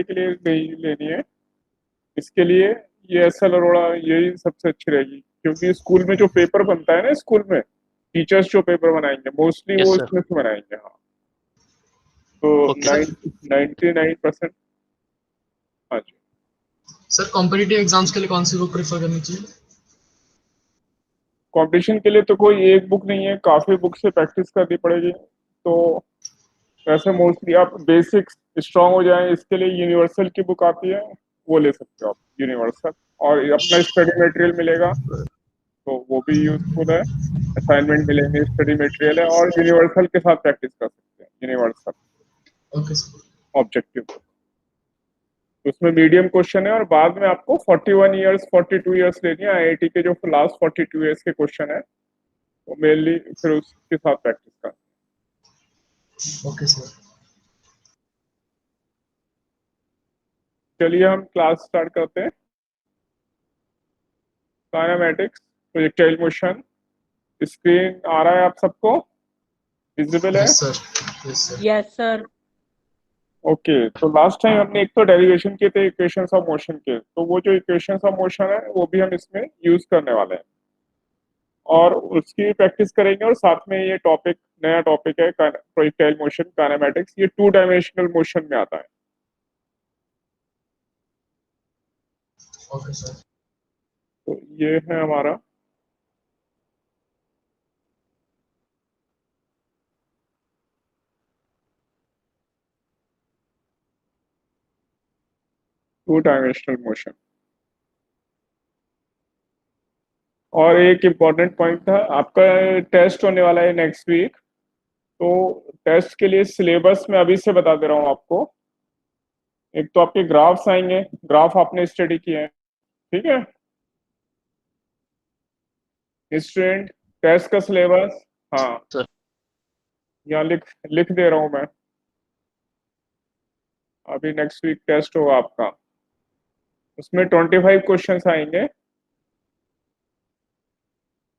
के लिए नहीं लेनी है। इसके लिए ये एसएल अरोड़ा यही सबसे अच्छी रहेगी, क्योंकि स्कूल में जो पेपर बनता है ना, स्कूल में टीचर्स जो पेपर बनाएंगे मोस्टली यस वो सर। इसमें से बनाएंगे। हाँ, तो ओके सर। 99%। हाँ जी। सर कॉम्पिटिटिव एग्जाम्स के लिए कौन सी बुक प्रेफर करनी चाहिए? कंपटीशन के लिए तो कोई एक बुक नहीं है, काफी बुक से प्रैक्टिस करनी पड़ेगी। तो वैसे मोस्टली आप बेसिक्स स्ट्रांग हो जाए, इसके लिए यूनिवर्सल की बुक आती है, वो ले सकते हो आप, यूनिवर्सल। और अपना स्टडी मटेरियल मिलेगा, तो वो भी यूजफुल है। असाइनमेंट मिलेंगे, स्टडी मटेरियल है, और यूनिवर्सल के साथ प्रैक्टिस कर सकते हैं, यूनिवर्सल ओके सर। ऑब्जेक्टिव। उसमें मीडियम क्वेश्चन है, और बाद में आपको 41 ईयर्स 42 ईयर्स लेनी है। आईआईटी के जो लास्ट 42 ईयर्स के क्वेश्चन है, वो मेनली फिर उसके साथ प्रैक्टिस कर। Okay sir. चलिए हम क्लास स्टार्ट करते हैं। Kinematics, projectile motion. स्क्रीन आ रहा है आप सबको, विजिबल है? Yes sir. Yes sir. Yes sir. Okay, तो लास्ट टाइम हमने एक तो डेरिवेशन किए थे इक्वेशंस ऑफ मोशन के, तो वो जो इक्वेशंस ऑफ मोशन है वो भी हम इसमें यूज करने वाले हैं, और उसकी प्रैक्टिस करेंगे। और साथ में ये टॉपिक, नया टॉपिक है प्रोजेक्टाइल मोशन काइनेमैटिक्स, ये 2 डायमेंशनल मोशन में आता है। Okay sir. तो ये है हमारा टू डायमेंशनल मोशन। और एक इम्पॉर्टेंट पॉइंट था, आपका टेस्ट होने वाला है नेक्स्ट वीक, तो टेस्ट के लिए सिलेबस मैं अभी से बता दे रहा हूँ आपको। एक तो आपके ग्राफ्स आएंगे, ग्राफ आपने स्टडी किए हैं, ठीक है। स्टूडेंट, टेस्ट का सिलेबस, हाँ सर। यहाँ लिख लिख दे रहा हूँ मैं। अभी नेक्स्ट वीक टेस्ट होगा आपका, उसमें 25 क्वेश्चंस आएंगे।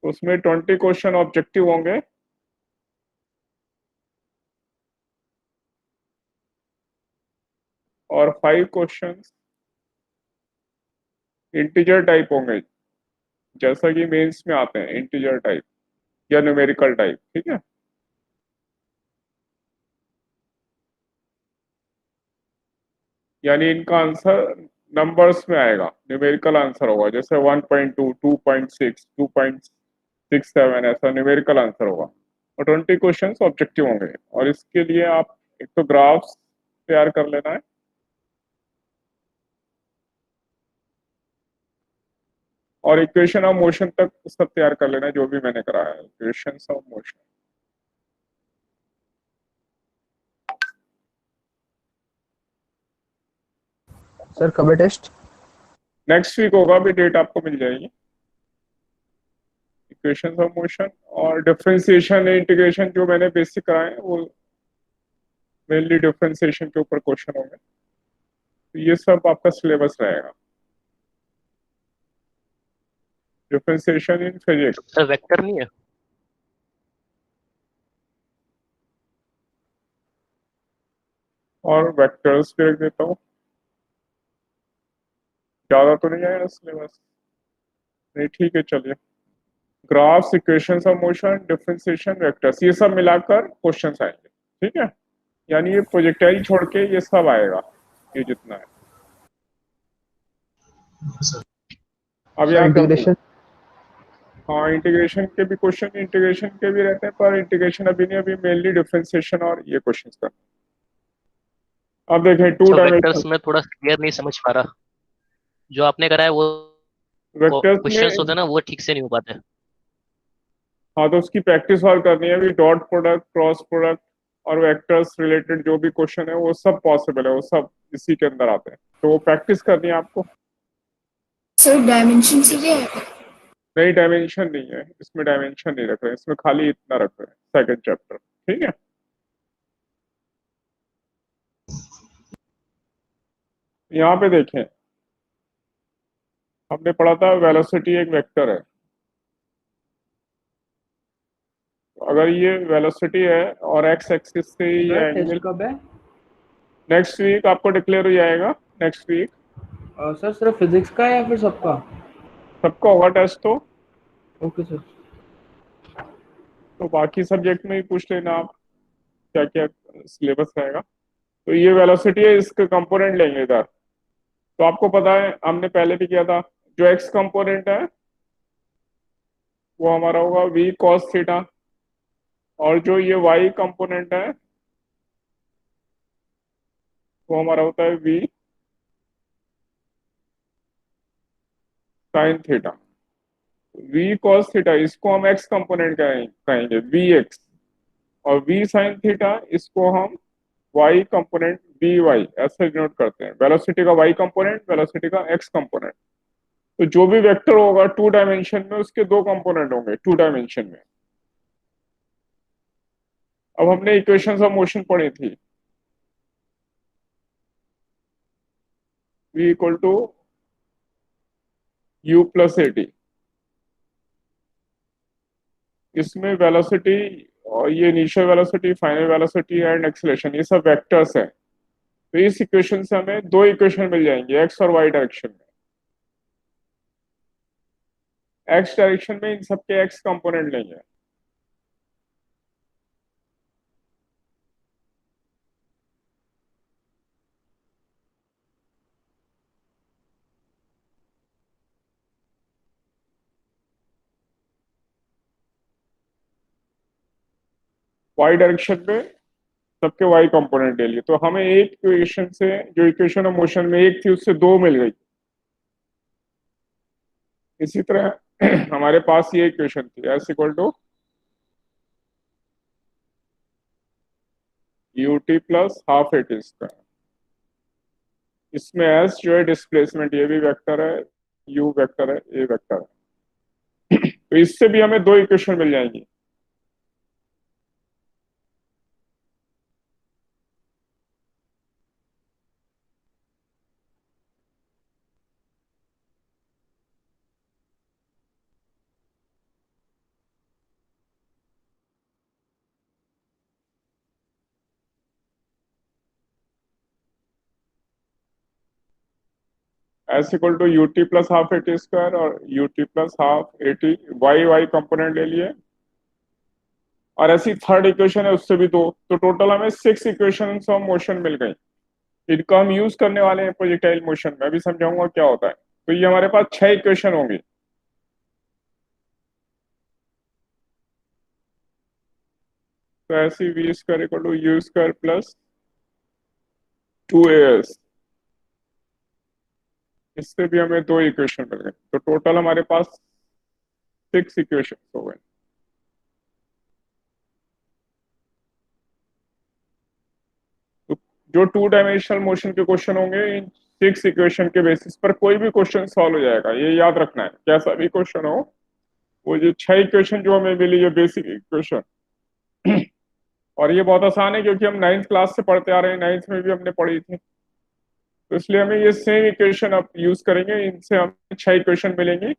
उसमें 20 क्वेश्चन ऑब्जेक्टिव होंगे, और 5 क्वेश्चंस इंटीजर टाइप होंगे, जैसा कि मेंस में आते हैं, इंटीजर टाइप या न्यूमेरिकल टाइप, ठीक है। यानी इनका आंसर नंबर्स में आएगा, न्यूमेरिकल आंसर होगा, जैसे 1.2, 2.6, 2.67, ऐसा न्यूमेरिकल आंसर होगा। और 20 क्वेश्चन ऑब्जेक्टिव होंगे, और इसके लिए आप एक तो ग्राफ्स तैयार कर लेना है, और इक्वेशन ऑफ मोशन तक सब तैयार कर लेना है, जो भी मैंने कराया है, इक्वेशन ऑफ मोशन। सर कब है टेस्ट? नेक्स्ट वीक होगा, अभी डेट आपको मिल जाएगी। इक्वेशन ऑफ मोशन और डिफरेंशिएशन इंटीग्रेशन जो मैंने बेसिक कराए हैं, वो मेनली डिफरेंशिएशन के ऊपर क्वेश्चन होंगे। तो ये सब आपका सिलेबस रहेगा, differentiation in physics. Sir vector नहीं है? और वेक्टर्स भी रख देता हूँ, ज्यादा तो नहीं आएगा सिलेबस, नहीं ठीक है चलिए। Graphs, equations of motion, differentiation, vectors, ये सब मिलाकर क्वेश्चंस आएंगे, ठीक है। यानी ये प्रोजेक्टाइल छोड़ के ये सब आएगा, ये जितना है। सर अब सर यहाँ कर इंटीग्रेशन? हाँ, इंटीग्रेशन के भी क्वेश्चन, इंटीग्रेशन के भी रहते हैं, पर इंटीग्रेशन अभी नहीं, अभी मेनली डिफरेंशिएशन और ये क्वेश्चंस कर। अब देखें टू सर डायमेंशनल वेक्टर्स में थोड़ा क्लियर नहीं समझ पा रहा, जो आपने कराया वो वेक्टर्स क्वेश्चंस में। होते हैं ना, वो ठीक से नहीं हो पाते। हाँ, तो उसकी प्रैक्टिस और करनी है अभी। डॉट प्रोडक्ट, क्रॉस प्रोडक्ट और वेक्टर्स रिलेटेड जो भी क्वेश्चन है वो सब पॉसिबल है, वो सब इसी के अंदर आते हैं, तो वो प्रैक्टिस करनी है आपको। सर डायमेंशन से क्या है? नई डायमेंशन नहीं है इसमें, डायमेंशन नहीं रख रहे हैं इसमें, खाली इतना रख रहे हैं, सेकंड चैप्टर, ठीक है। यहाँ पे देखें, हमने पढ़ा था वेलोसिटी एक वेक्टर है। अगर ये वेलोसिटी है और एक्स एक्सिस से ये सर टेस्ट एंगल, कब है? नेक्स्ट वीक आपको डिक्लेयर हो जाएगा, नेक्स्ट वीक। सर सिर्फ फिजिक्स का है या फिर सबका? सबका होगा टेस्ट तो। Okay sir. तो बाकी सब्जेक्ट में ही पूछ लेना आप क्या क्या सिलेबस रहेगा। तो ये वेलोसिटी है, इसके कंपोनेंट लेंगे इधर। तो आपको पता है हमने पहले भी किया था, जो एक्स कंपोनेंट है वो हमारा होगा वी कॉस थीटा, और जो ये वाई कंपोनेंट है वो हमारा होता है V sine theta. V cos theta इसको हम एक्स कंपोनेंट कहेंगे वी एक्स, और वी साइन थीटा इसको हम वाई कंपोनेंट वी वाई ऐसे डिनोट करते हैं। वेलोसिटी का वाई कंपोनेंट, वेलोसिटी का एक्स कंपोनेंट। तो जो भी वेक्टर होगा टू डायमेंशन में उसके दो कंपोनेंट होंगे टू डायमेंशन में। अब हमने इक्वेशंस ऑफ मोशन पढ़ी थी, v equal to u plus A T. इसमें वेलोसिटी और ये initial velocity, final velocity and acceleration ये सब वेक्टर्स हैं। तो इस इक्वेशन से हमें दो इक्वेशन मिल जाएंगे एक्स और वाई डायरेक्शन में। एक्स डायरेक्शन में इन सबके एक्स कंपोनेंट लेंगे। वाई डायरेक्शन में सबके वाई कंपोनेंट ले लिए। तो हमें एक इक्वेशन से, जो इक्वेशन ऑफ मोशन में एक थी उससे दो मिल गई। इसी तरह हमारे पास ये इक्वेशन थी S equal to U T plus half A T square. इसमें एस जो है डिस्प्लेसमेंट, ये भी वेक्टर है, यू वेक्टर है, ए वेक्टर है। तो इससे भी हमें दो इक्वेशन मिल जाएंगी। S equal to U T plus half A T square और u T plus half A T, y y component ले लिए। और ऐसी थर्ड इक्वेशन है उससे भी दो, तो टोटल हमें सिक्स इक्वेशन ऑफ मोशन मिल गई। इनको हम यूज करने वाले हैं प्रोजेक्टाइल मोशन में, अभी समझाऊंगा क्या होता है। तो ये हमारे पास छह इक्वेशन होंगी। तो ऐसी V square equal to U square plus two A S, इससे भी हमें दो इक्वेशन मिल गए। तो टोटल हमारे पास सिक्स इक्वेशन हो गए। तो जो टू डायमेंशनल मोशन के क्वेश्चन होंगे इन सिक्स इक्वेशन के बेसिस पर कोई भी क्वेश्चन सॉल्व हो जाएगा, ये याद रखना है। कैसा भी क्वेश्चन हो, वो जो छह इक्वेशन जो हमें मिली ये बेसिक इक्वेशन, और ये बहुत आसान है क्योंकि हम नाइन्थ क्लास से पढ़ते आ रहे हैं, नाइन्थ में भी हमने पढ़ी थी। तो इसलिए हमें ये सेम इक्वेशन अब यूज करेंगे, इनसे हमें छह इक्वेशन मिलेंगी।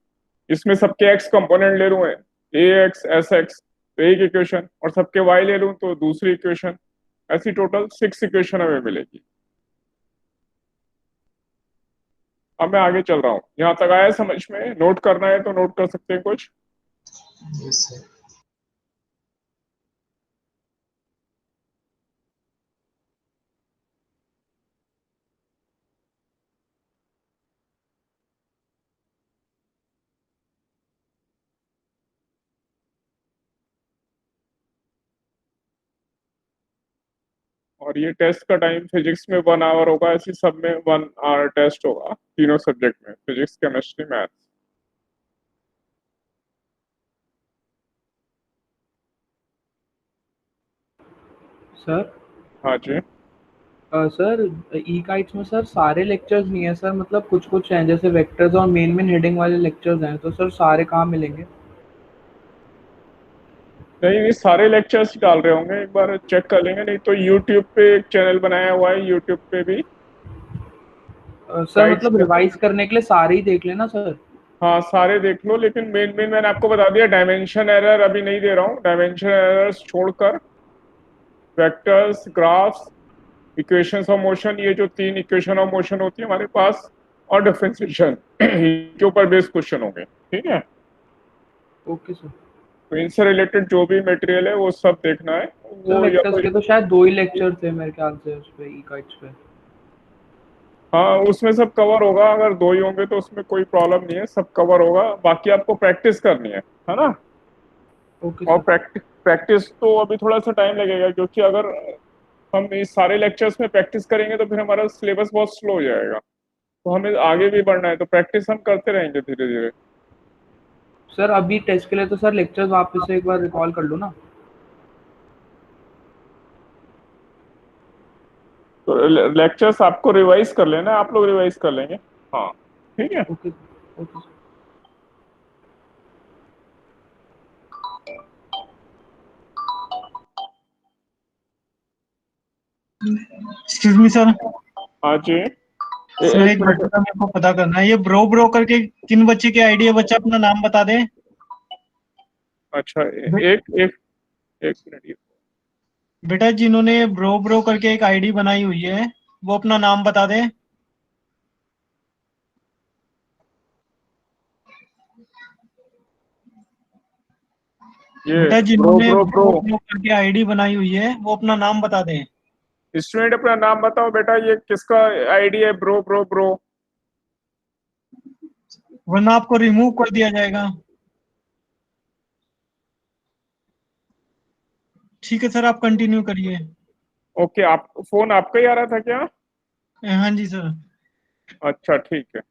इसमें सबके एक्स कंपोनेंट ले लूँ ए एक्स एस एक्स तो एक इक्वेशन, और सबके वाई ले लूँ तो दूसरी इक्वेशन। ऐसी टोटल सिक्स इक्वेशन हमें मिलेगी। अब मैं आगे चल रहा हूँ, यहाँ तक आया समझ में? नोट करना है तो नोट कर सकते हैं कुछ। Yes sir. और ये टेस्ट का टाइम फिजिक्स में 1 आवर होगा, ऐसी सब में 1 आवर टेस्ट होगा, तीनों सब्जेक्ट में, फिजिक्स केमिस्ट्री मैथ। सर हाँ जी। सर ई काइट्स में सर सारे लेक्चर्स नहीं है सर, मतलब कुछ कुछ हैं जैसे वेक्टर्स और मेन मेन हेडिंग वाले लेक्चर्स हैं, तो सर सारे कहाँ मिलेंगे? नहीं नहीं, सारे लेक्चर्स डाल रहे होंगे, एक बार चेक कर लेंगे। नहीं तो यूट्यूब पे एक चैनल बनाया हुआ है, यूट्यूब पे भी सर गाइड्स मतलब में। रिवाइज करने के लिए सारे ही देख लेना सर। हाँ सारे देख लो, लेकिन मेन मेन मैंने आपको बता दिया। डायमेंशन एरर अभी नहीं दे रहा हूँ, डायमेंशन एरर्स छोड़कर vectors, graphs, equations of motion, ये जो 3 इक्वेशन ऑफ मोशन होती है हमारे पास, और डिफरेंशिएशन के ऊपर बेस्ड क्वेश्चन होंगे, ठीक है। Okay sir. तो इनसे रिलेटेड जो भी मटेरियल है वो सब देखना है, सर वो या वेक्टर्स के तो शायद 2 ही लेक्चर थे मेरे ख्याल से उस पे, ई काइट्स पे। हाँ उसमें सब कवर होगा, अगर 2 ही होंगे तो उसमें कोई प्रॉब्लम नहीं है, सब कवर होगा। बाकी आपको प्रैक्टिस करनी है ना। ओके और सर। प्रैक्टिस तो अभी थोड़ा सा टाइम लगेगा, क्योंकि अगर हम इस सारे लेक्चर्स में प्रैक्टिस करेंगे तो फिर हमारा सिलेबस बहुत स्लो हो जाएगा, तो हमें आगे भी बढ़ना है, तो प्रैक्टिस हम करते रहेंगे धीरे धीरे। सर अभी टेस्ट के लिए तो सर लेक्चर्स वापस से एक बार रिकॉल कर लो ना। तो लेक्चर्स आपको रिवाइज कर लेना, आप लोग रिवाइज कर लेंगे। हाँ ठीक है। Okay okay sir. Excuse me sir. हाँ जी। सर एक एक मिनट। बच्चे का मेरे को पता करना है, ये ब्रो ब्रो करके किन बच्चे की आईडी है? बच्चा अपना नाम बता दे। अच्छा एक एक एक मिनट, ये बेटा जिन्होंने ब्रो ब्रो करके एक आईडी बनाई हुई है वो अपना नाम बता दे। बेटा ब्रो जिन्होंने ब्रो ब्रो ब्रो ब्रो करके आईडी बनाई हुई है वो अपना नाम बता दे। स्टूडेंट अपना नाम बताओ बेटा, ये किसका आईडी है ब्रो ब्रो ब्रो? वरना आपको रिमूव कर दिया जाएगा। ठीक है सर, आप कंटिन्यू करिए। ओके, आप फोन आपका ही आ रहा था क्या? हाँ जी सर। अच्छा ठीक है।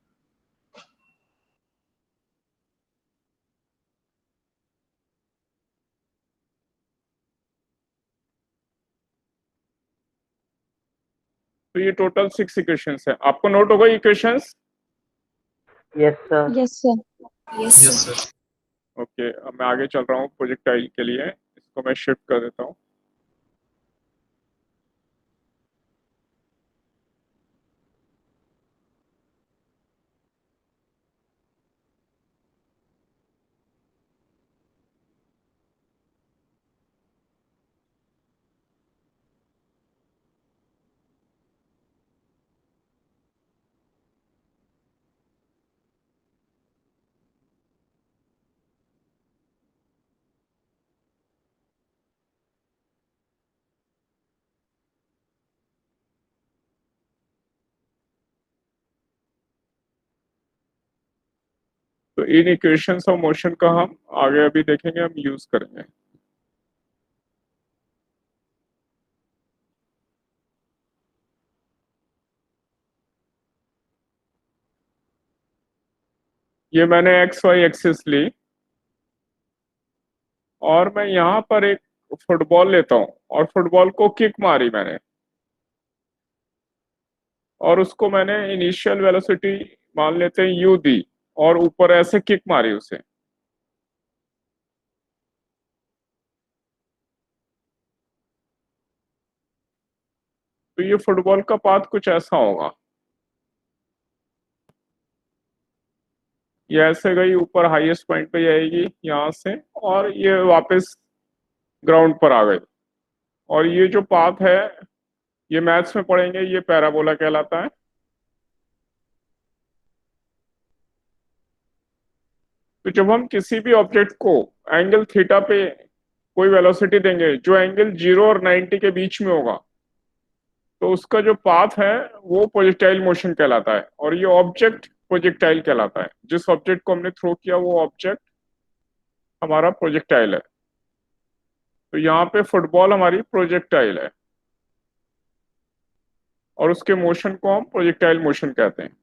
तो ये टोटल 6 इक्वेशंस है, आपको नोट होगा equations? Yes sir. Yes, sir. Yes, yes sir. Sir. Okay, अब मैं आगे चल रहा हूँ प्रोजेक्टाइल के लिए, इसको मैं शिफ्ट कर देता हूँ। तो इन इक्वेशंस ऑफ मोशन का हम आगे अभी देखेंगे, हम यूज करेंगे। ये मैंने एक्स वाई एक्सिस ली, और मैं यहाँ पर एक फुटबॉल लेता हूँ, और फुटबॉल को किक मारी मैंने, और उसको मैंने इनिशियल वेलोसिटी मान लेते हैं यू दी, और ऊपर ऐसे किक मारी उसे। तो ये फुटबॉल का पाथ कुछ ऐसा होगा, ये ऐसे गई ऊपर हाईएस्ट पॉइंट पे जाएगी यहाँ से, और ये वापस ग्राउंड पर आ गई। और ये जो पाथ है, ये मैथ्स में पढ़ेंगे, ये पैराबोला कहलाता है। तो जब हम किसी भी ऑब्जेक्ट को एंगल थीटा पे कोई वेलोसिटी देंगे जो एंगल 0 और 90 के बीच में होगा, तो उसका जो पाथ है वो प्रोजेक्टाइल मोशन कहलाता है, और ये ऑब्जेक्ट प्रोजेक्टाइल कहलाता है। जिस ऑब्जेक्ट को हमने थ्रो किया वो ऑब्जेक्ट हमारा प्रोजेक्टाइल है। तो यहाँ पे फुटबॉल हमारी प्रोजेक्टाइल है, और उसके मोशन को हम प्रोजेक्टाइल मोशन कहते हैं।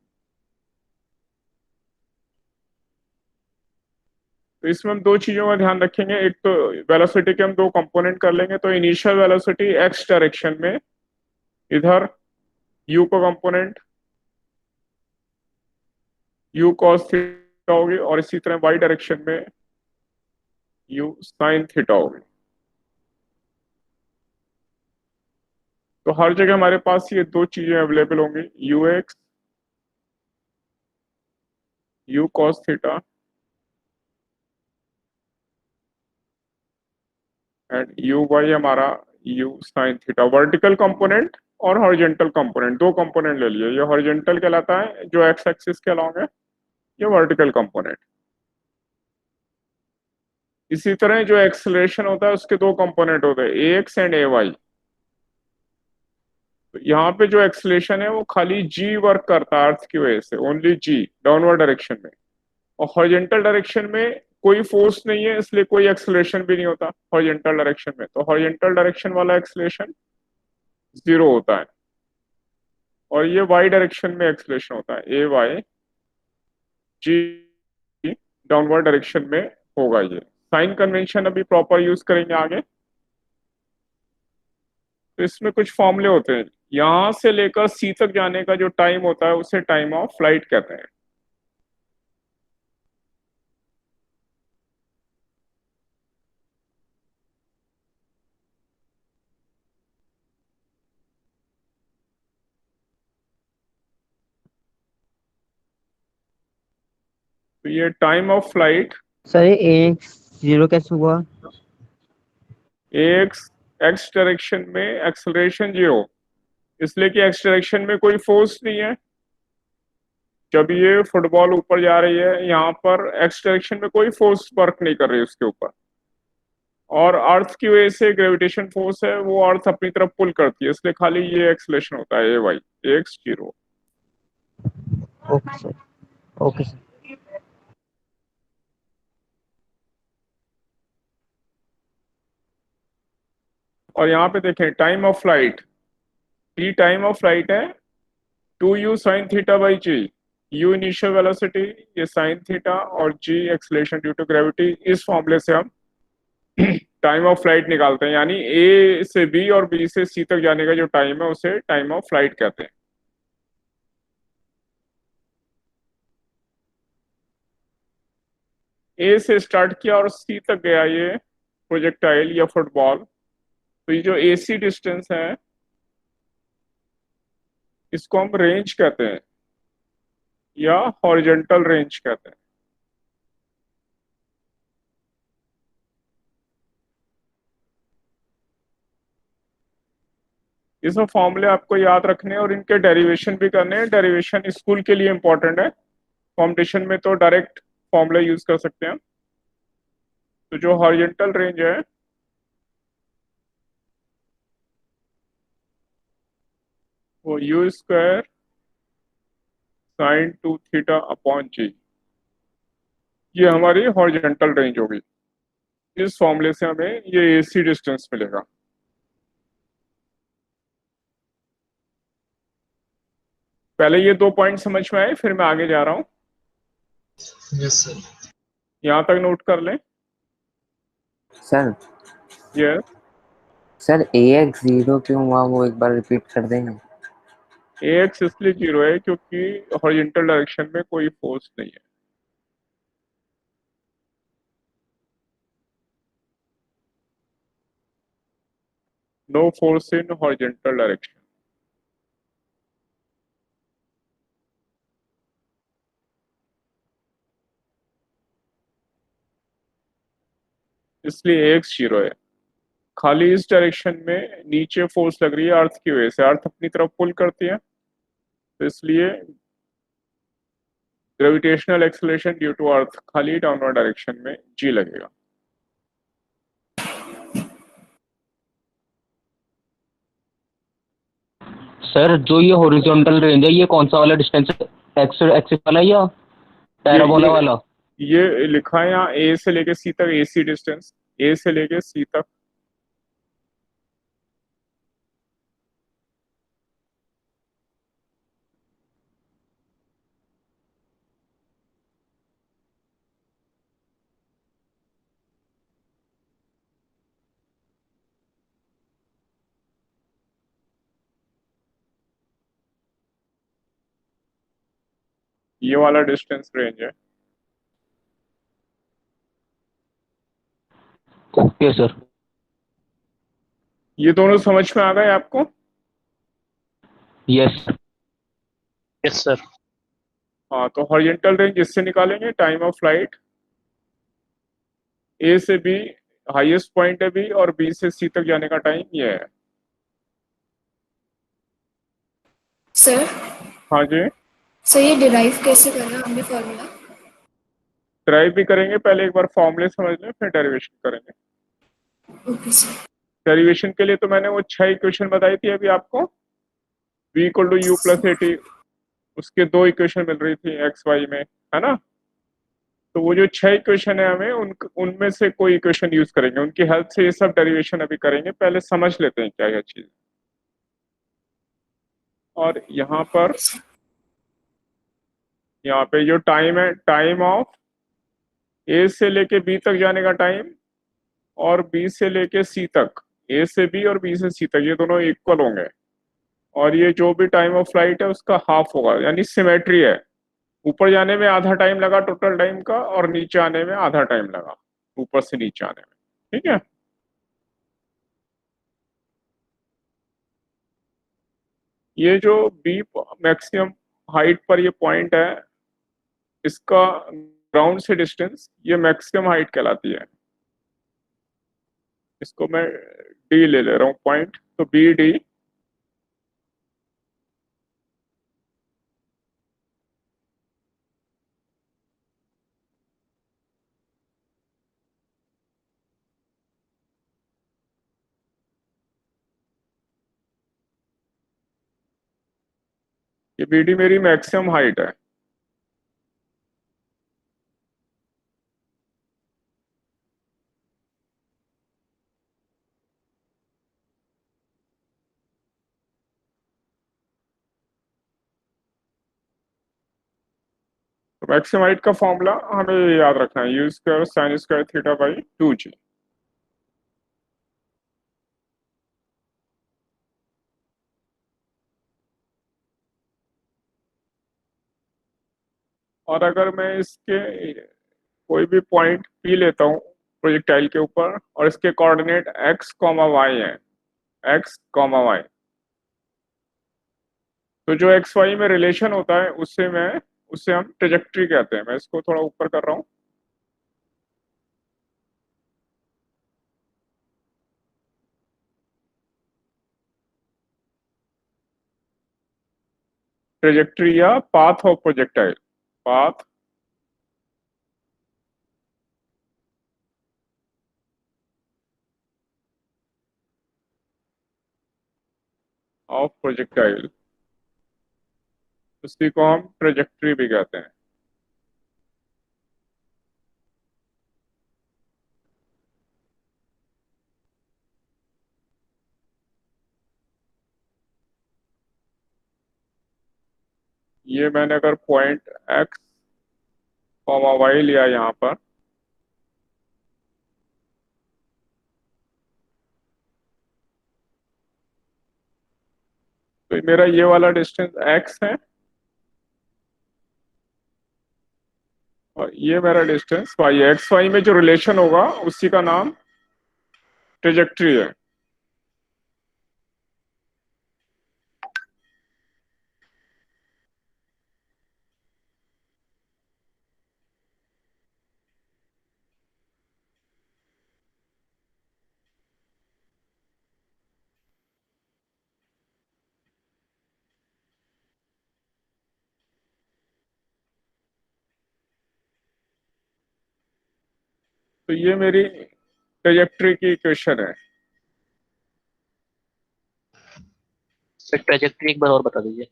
तो इसमें हम 2 चीजों का ध्यान रखेंगे, एक तो वेलोसिटी के हम 2 कंपोनेंट कर लेंगे। तो इनिशियल वेलोसिटी एक्स डायरेक्शन में, इधर यू का कंपोनेंट यू कॉस थीटा होगी, और इसी तरह वाई डायरेक्शन में यू साइन थीटा होगी। तो हर जगह हमारे पास ये 2 चीजें अवेलेबल होंगी, u x u cos theta and u y हमारा u sine theta. Vertical component और हॉरिजेंटल कंपोनेंट, दो कंपोनेंट ले लिए। ये हॉरिजेंटल कहलाता है जो एक्स एक्सिस के अलॉन्ग है, ये वर्टिकल कंपोनेंट। इसी तरह जो एक्सेलरेशन होता है उसके दो कंपोनेंट होते हैं, ए एक्स एंड ए वाई। तो यहाँ पे जो एक्सेलरेशन है वो खाली जी वर्क करता है अर्थ की वजह से, ओनली जी, डाउनवर्ड डायरेक्शन में। और हॉरिजेंटल डायरेक्शन में कोई फोर्स नहीं है, इसलिए कोई एक्सेलरेशन भी नहीं होता हॉरिजेंटल डायरेक्शन में। तो हॉरिजेंटल डायरेक्शन वाला एक्सेलरेशन जीरो होता है। और ये वाई डायरेक्शन में एक्सेलरेशन होता है, a Y ji, downward direction में होगा। ये साइन कन्वेंशन अभी प्रॉपर यूज करेंगे आगे। तो इसमें कुछ फॉर्मूले होते हैं, यहां से लेकर सी तक जाने का जो टाइम होता है उसे टाइम ऑफ फ्लाइट कहते हैं। तो ये टाइम ऑफ फ्लाइट, सर ये एक्स जीरो कैसे हुआ? एक्स एक्स डायरेक्शन में एक्सेलरेशन जीरो, इसलिए कि एक्स डायरेक्शन में कोई फोर्स नहीं है। जब ये फुटबॉल ऊपर जा रही है, यहाँ पर एक्स डायरेक्शन में कोई फोर्स वर्क नहीं कर रही उसके ऊपर, और अर्थ की वजह से ग्रेविटेशन फोर्स है वो अर्थ अपनी तरफ पुल करती है, इसलिए खाली ये एक्सेलरेशन होता है a y, x zero. Okay sir. Okay sir. और यहाँ पे देखें time of flight, t time of flight है 2u sine theta by g. u initial velocity, ये साइन थीटा, और g acceleration due to gravity. इस फॉर्मूले से हम टाइम ऑफ फ्लाइट निकालते हैं, यानी a से b और b से c तक जाने का जो टाइम है उसे टाइम ऑफ फ्लाइट कहते हैं। a से स्टार्ट किया और c तक गया ये प्रोजेक्टाइल या फुटबॉल, तो ये जो ac डिस्टेंस है इसको हम रेंज कहते हैं या हॉरिजेंटल रेंज कहते हैं। ये सब फॉर्मूले आपको याद रखने और इनके डेरिवेशन भी करने हैं। डेरिवेशन स्कूल के लिए इंपॉर्टेंट है, कॉम्पिटिशन में तो डायरेक्ट फॉर्मूले यूज कर सकते हैं। तो जो हॉरिजेंटल रेंज है वो u square sine two theta upon g, ये हमारी हॉरिजेंटल रेंज होगी। इस फॉर्मूले से हमें ये एसी डिस्टेंस मिलेगा। पहले ये दो पॉइंट समझ में आए, फिर मैं आगे जा रहा हूं, यस सर। यहां तक नोट कर लें। सर ये सर ए एक्स जीरो क्यों हुआ वो एक बार रिपीट कर देंगे? ए एक्स इसलिए जीरो है क्योंकि हॉरिजेंटल डायरेक्शन में कोई फोर्स नहीं है। No force in horizontal direction. इसलिए एक्स जीरो है। खाली इस डायरेक्शन में नीचे फोर्स लग रही है अर्थ की वजह से, अर्थ अपनी तरफ पुल करती है, तो इसलिए gravitational acceleration due to earth खाली डाउनवर्ड डायरेक्शन में जी लगेगा। सर जो ये हॉरिजॉन्टल रेंज है ये कौन सा वाला डिस्टेंस है? एक्स एक्सिस वाला या पैराबोला वाला? ये लिखा है यहाँ ए से लेके सी तक, एसी डिस्टेंस, ए से लेके सी तक। ये वाला डिस्टेंस रेंज है। Okay sir. ये दोनों समझ में आ गए आपको? यस। Yes sir. हाँ, तो हॉरिजेंटल रेंज इससे निकालेंगे, टाइम ऑफ फ्लाइट ए से बी, हाईएस्ट पॉइंट है बी, और बी से सी तक जाने का टाइम ये है। सर हाँ जी, सर ये डिराइव कैसे करना हमने फॉर्मूला? ड्राइव भी करेंगे, पहले एक बार फॉर्मूले समझ लें फिर डेरिवेशन करेंगे। Okay sir. डेरिवेशन के लिए तो मैंने वो 6 इक्वेशन बताई थी अभी आपको, v equal to U plus A T, उसके 2 इक्वेशन मिल रही थी एक्स वाई में, है ना। तो वो जो 6 इक्वेशन है हमें उनमें से कोई इक्वेशन यूज करेंगे, उनकी हेल्प से ये सब डेरिवेशन अभी करेंगे। पहले समझ लेते हैं क्या क्या चीज। और यहाँ पे जो टाइम है, टाइम ऑफ ए से लेके बी तक जाने का टाइम और बी से लेके सी तक, ए से बी और बी से सी तक, ये दोनों इक्वल होंगे। और ये जो भी टाइम ऑफ फ्लाइट है उसका हाफ होगा, यानी सिमेट्री है। ऊपर जाने में आधा टाइम लगा टोटल टाइम का, और नीचे आने में आधा टाइम लगा ऊपर से नीचे आने में, ठीक है। ये जो बी मैक्सिमम हाइट पर ये पॉइंट है, इसका ग्राउंड से डिस्टेंस ये मैक्सिमम हाइट कहलाती है। इसको मैं डी ले रहा हूँ पॉइंट, तो बी डी ये बी डी मेरी मैक्सिमम हाइट है। तो मैक्सिमम हाइट का फॉर्मूला हमें याद रखना है, u square sine square theta by 2g। और अगर मैं इसके कोई भी पॉइंट पी लेता हूँ प्रोजेक्टाइल के ऊपर, और इसके कोऑर्डिनेट x कॉमा वाई है, x कॉमा वाई, तो जो एक्स वाई में रिलेशन होता है उससे हम ट्रेजेक्ट्री कहते हैं। मैं इसको थोड़ा ऊपर कर रहा हूँ। ट्रेजेक्ट्री या path of projectile, path of projectile, उसी को हम ट्रेजेक्ट्री भी कहते हैं। ये मैंने अगर पॉइंट x कॉमा वाई लिया यहाँ पर, तो मेरा ये वाला डिस्टेंस x है और ये मेरा डिस्टेंस y है। एक्स वाई में जो रिलेशन होगा उसी का नाम ट्रेजेक्ट्री है। तो ये मेरी ट्रेजेक्ट्री की इक्वेशन है। सर ट्रेजेक्ट्री एक बार और बता दीजिए।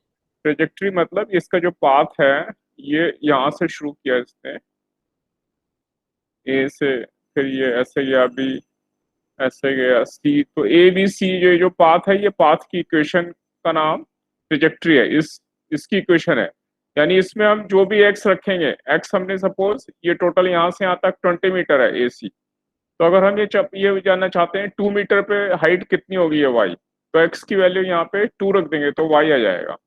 ट्रेजेक्ट्री मतलब इसका जो पाथ है, ये यहाँ से शुरू किया इसने ए से, फिर ये ऐसे गया बी, ऐसे गया सी, तो ए बी सी जो पाथ है, ये पाथ की इक्वेशन का नाम ट्रेजेक्ट्री है। इसकी इक्वेशन है, यानी इसमें हम जो भी एक्स रखेंगे, एक्स हमने सपोज ये टोटल यहाँ से यहाँ तक 20 मीटर है ए सी, तो अगर हम ये जानना चाहते हैं 2 मीटर पे हाइट कितनी होगी है वाई, तो एक्स की वैल्यू यहाँ पे 2 रख देंगे तो वाई आ जाएगा।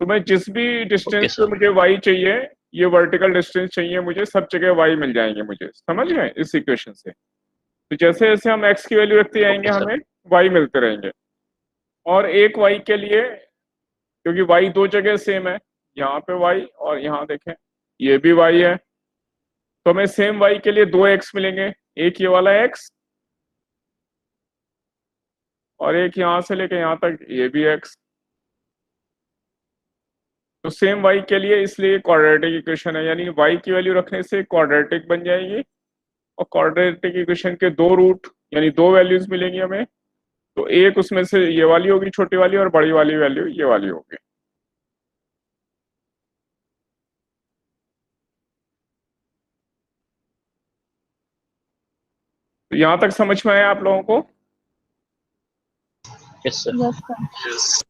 तो मैं जिस भी डिस्टेंस पे मुझे वाई चाहिए, ये वर्टिकल डिस्टेंस चाहिए मुझे, सब जगह वाई मिल जाएंगे मुझे, समझ गए इस इक्वेशन से। तो जैसे जैसे हम एक्स की वैल्यू रखते जाएंगे हमें वाई मिलते रहेंगे। और एक वाई के लिए, क्योंकि वाई 2 जगह सेम है, यहाँ पे वाई और यहाँ देखें ये भी वाई है, तो हमें सेम वाई के लिए 2 एक्स मिलेंगे, एक ये वाला एक्स और एक यहाँ से लेके यहाँ तक ये भी एक्स। तो सेम y के लिए इसलिए क्वाड्रेटिक इक्वेशन है, यानी y की वैल्यू रखने से क्वाड्रेटिक बन जाएगी और क्वाड्रेटिक इक्वेशन के दो रूट यानी दो वैल्यूज मिलेंगी हमें। तो एक उसमें से ये वाली होगी छोटी वाली और बड़ी वाली वैल्यू ये वाली होगी। तो यहां तक समझ में आया आप लोगों को? Yes sir. Yes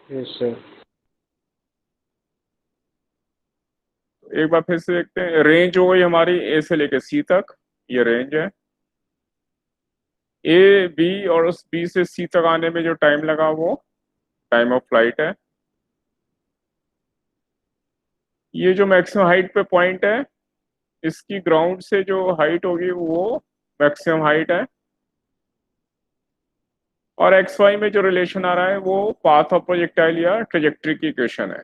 yes sir. एक बार फिर से देखते हैं। रेंज हो गई हमारी ए से लेके सी तक, ये रेंज है। ए बी और उस बी से सी तक आने में जो टाइम लगा वो टाइम ऑफ फ्लाइट है। ये जो मैक्सिमम हाइट पे पॉइंट है, इसकी ग्राउंड से जो हाइट होगी वो मैक्सिमम हाइट है। और एक्स वाई में जो रिलेशन आ रहा है वो पाथ ऑफ प्रोजेक्टाइल या ट्रेजेक्ट्री की इक्वेशन है।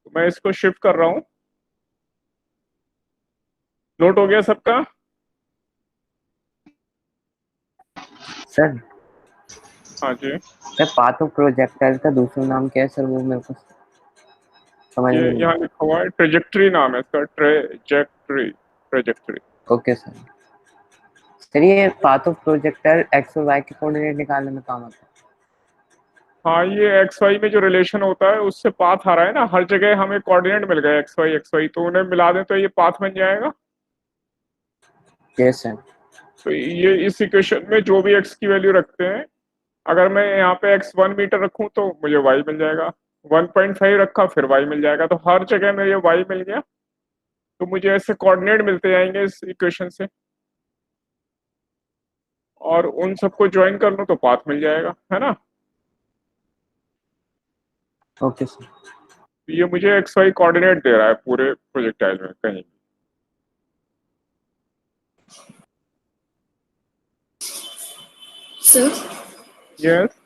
तो मैं इसको शिफ्ट कर रहा हूं। नोट हो गया सबका? सर हाँ जी। सर पाथ ऑफ प्रोजेक्टाइल का दूसरा नाम क्या है सर, वो मेरे को समझ ये में नहीं यहाँ लिखा हुआ है ट्रेजेक्ट्री नाम है इसका, trajectory trajectory. Okay sir. Sir ये पाथ ऑफ प्रोजेक्टाइल एक्स और वाई के कोऑर्डिनेट निकालने में काम आता है? हाँ, ये एक्स वाई में जो रिलेशन होता है उससे पाथ आ रहा है ना, हर जगह हमें कोऑर्डिनेट मिल गए एक्स वाई, तो उन्हें मिला दें तो ये पाथ बन जाएगा। Yes sir. तो ये इस इक्वेशन में जो भी एक्स की वैल्यू रखते हैं, अगर मैं यहाँ पे एक्स 1 मीटर रखूँ तो मुझे वाई मिल जाएगा, 1.5 रखा फिर वाई मिल जाएगा। तो हर जगह में ये वाई मिल गया, तो मुझे ऐसे कोऑर्डिनेट मिलते जाएंगे इस इक्वेशन से, और उन सबको ज्वाइन कर लूँ तो पाथ मिल जाएगा, है ना। Okay sir. तो ये मुझे एक्स वाई कोऑर्डिनेट दे रहा है पूरे प्रोजेक्टाइल में कहीं। Sir yes.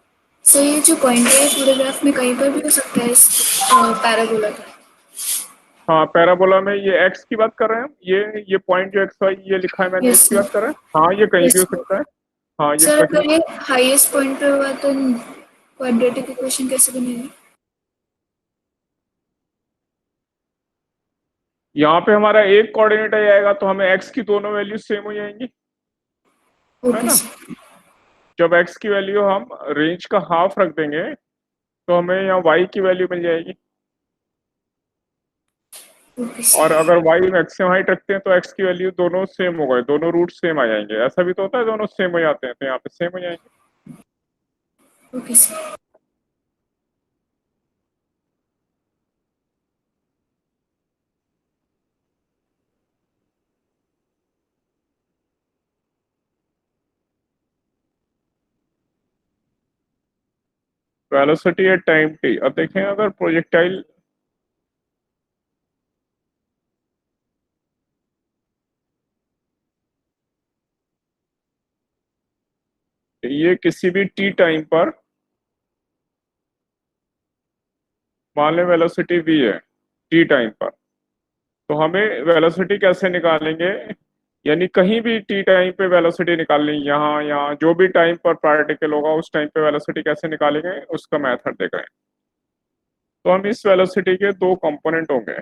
सर ये जो पॉइंट है पूरे ग्राफ में कहीं पर भी हो सकता है इस पैराबोला का? हाँ, पैराबोला में ये एक्स की बात कर रहे हैं हम, ये पॉइंट जो एक्स वाई ये लिखा है मैंने, यस इसकी बात सर। कर रहे हैं। हाँ, ये कहीं भी हो यस सकता है। हाँ, ये सर कहीं। अगर ये हाईएस्ट पॉइंट पे हुआ तो क्वाड्रेटिक इक्वेशन कैसे बनेगी? यहाँ पे हमारा एक कोऑर्डिनेट आ जाएगा तो हमें एक्स की दोनों वैल्यू सेम हो जाएंगी, है ओके ना। सर। जब एक्स की वैल्यू हम रेंज का हाफ रख देंगे तो हमें यहाँ वाई की वैल्यू मिल जाएगी। ओके और सर। अगर वाई मैक्सिमम हाइट रखते हैं तो एक्स की वैल्यू दोनों सेम हो गए, दोनों रूट सेम आ जाएंगे। ऐसा भी तो होता है, दोनों सेम हो जाते हैं तो यहाँ पे सेम हो जाएंगे। Okay sir. Velocity at time T. अब देखें, अगर प्रोजेक्टाइल ये किसी भी टी टाइम पर, मान लें वेलोसिटी v है टी टाइम पर, तो हमें वेलोसिटी कैसे निकालेंगे, यानी कहीं भी टी टाइम पे वेलोसिटी निकालनी, यहाँ यहाँ जो भी टाइम पर पार्टिकल होगा उस टाइम पे वेलोसिटी कैसे निकालेंगे उसका मेथड देख रहे हैं। तो हम इस वेलोसिटी के दो कंपोनेंट होंगे,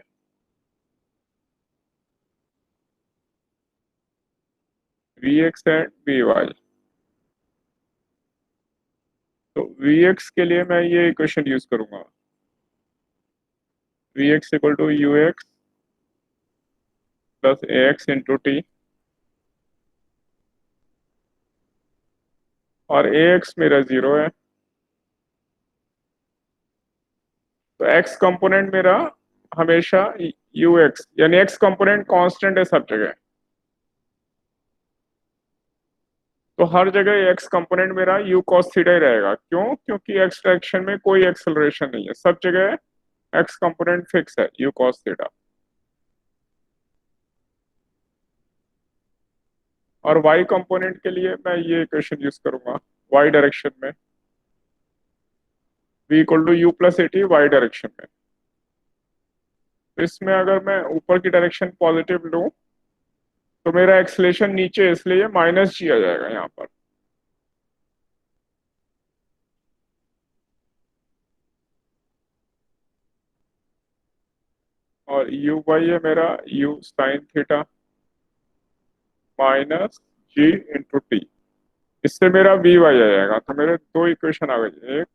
V X and V Y. तो वी एक्स के लिए मैं ये इक्वेशन यूज करूंगा, V X equal to U X plus A X into T, और ए एक्स मेरा 0 है। तो एक्स कंपोनेंट मेरा हमेशा यू एक्स, यानी एक्स कंपोनेंट कांस्टेंट है सब जगह। तो हर जगह एक्स कंपोनेंट मेरा यू कॉस थीटा ही रहेगा। क्यों? क्योंकि एक्स डायरेक्शन में कोई एक्सेलरेशन नहीं है, सब जगह एक्स कंपोनेंट फिक्स है यू कॉस थीटा। और वाई कंपोनेंट के लिए मैं ये इक्वेशन यूज करूंगा वाई डायरेक्शन में, v equal to U plus A T Y direction में। तो इसमें अगर मैं ऊपर की डायरेक्शन पॉजिटिव लूं तो मेरा एक्सलेशन नीचे, इसलिए माइनस जी आ जाएगा यहाँ पर। और यू वाई है मेरा you sine theta minus G into T. इससे मेरा वी वाई आ जाएगा। तो मेरे दो इक्वेशन आ गई, एक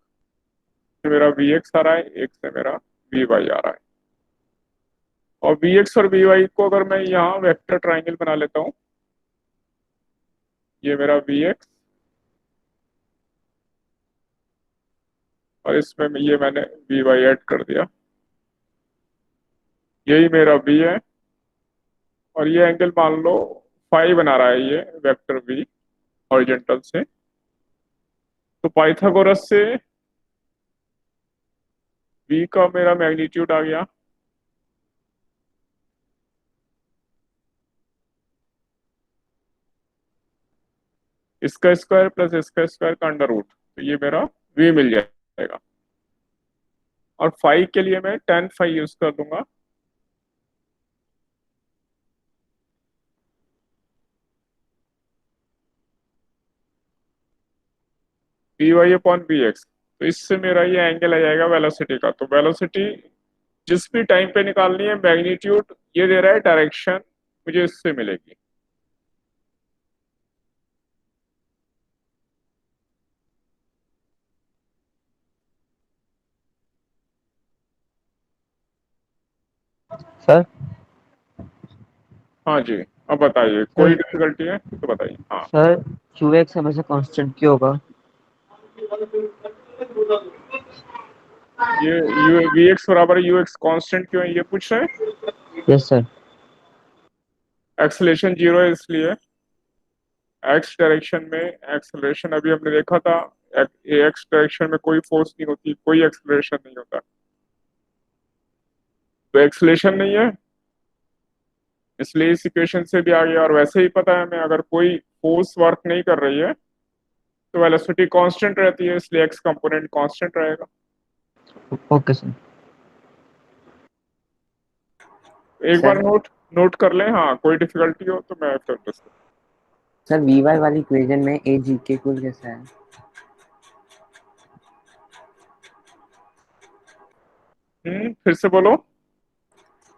से मेरा वी एक्स आ रहा है, एक से मेरा वी वाई आ रहा है। और वी एक्स और वी वाई को अगर मैं यहाँ वेक्टर ट्राइंगल बना लेता हूँ, ये मेरा वी एक्स और इसमें ये मैंने वी वाई ऐड कर दिया, यही मेरा वी है। और ये एंगल मान लो फाई बना रहा है ये वेक्टर वी हॉरिजॉन्टल से। तो पाइथागोरस से वी का मेरा मैग्नीट्यूड आ गया, इसका स्क्वायर प्लस इसका स्क्वायर का अंडर रूट, तो ये मेरा वी मिल जाएगा। और फाई के लिए मैं टेन फाई यूज कर दूंगा, V Y upon V X. तो इससे मेरा ये एंगल आ जाएगा वेलोसिटी का। तो वेलोसिटी जिस भी टाइम पे निकालनी है, मैग्नीट्यूड ये दे रहा है, डायरेक्शन मुझे इससे मिलेगी। सर हाँ जी, अब बताइए कोई डिफिकल्टी है तो बताइए। हाँ, सर क्यू एक्स हमेशा कांस्टेंट क्यों होगा? ये यू वी एक्स बराबर यू एक्स कॉन्स्टेंट क्यों है ये पूछ रहे हैं? Yes sir. एक्सेलेरेशन जीरो है इसलिए। एक्स डायरेक्शन में एक्सेलरेशन अभी हमने देखा था, एक्स डायरेक्शन में कोई फोर्स नहीं होती, कोई एक्सेलरेशन नहीं होता, तो एक्सेलरेशन नहीं है, इसलिए इस इक्वेशन से भी आ गया। और वैसे ही पता है हमें, अगर कोई फोर्स वर्क नहीं कर रही है तो वेलोसिटी कांस्टेंट रहती है, इसलिए एक्स कंपोनेंट कांस्टेंट रहेगा। Okay sir. एक बार सर नोट नोट कर लें, हाँ कोई डिफिकल्टी हो तो मैं फिर डिस्कस। सर वी वाई वाली इक्वेशन में ए जी के इक्वल कैसा है? फिर से बोलो।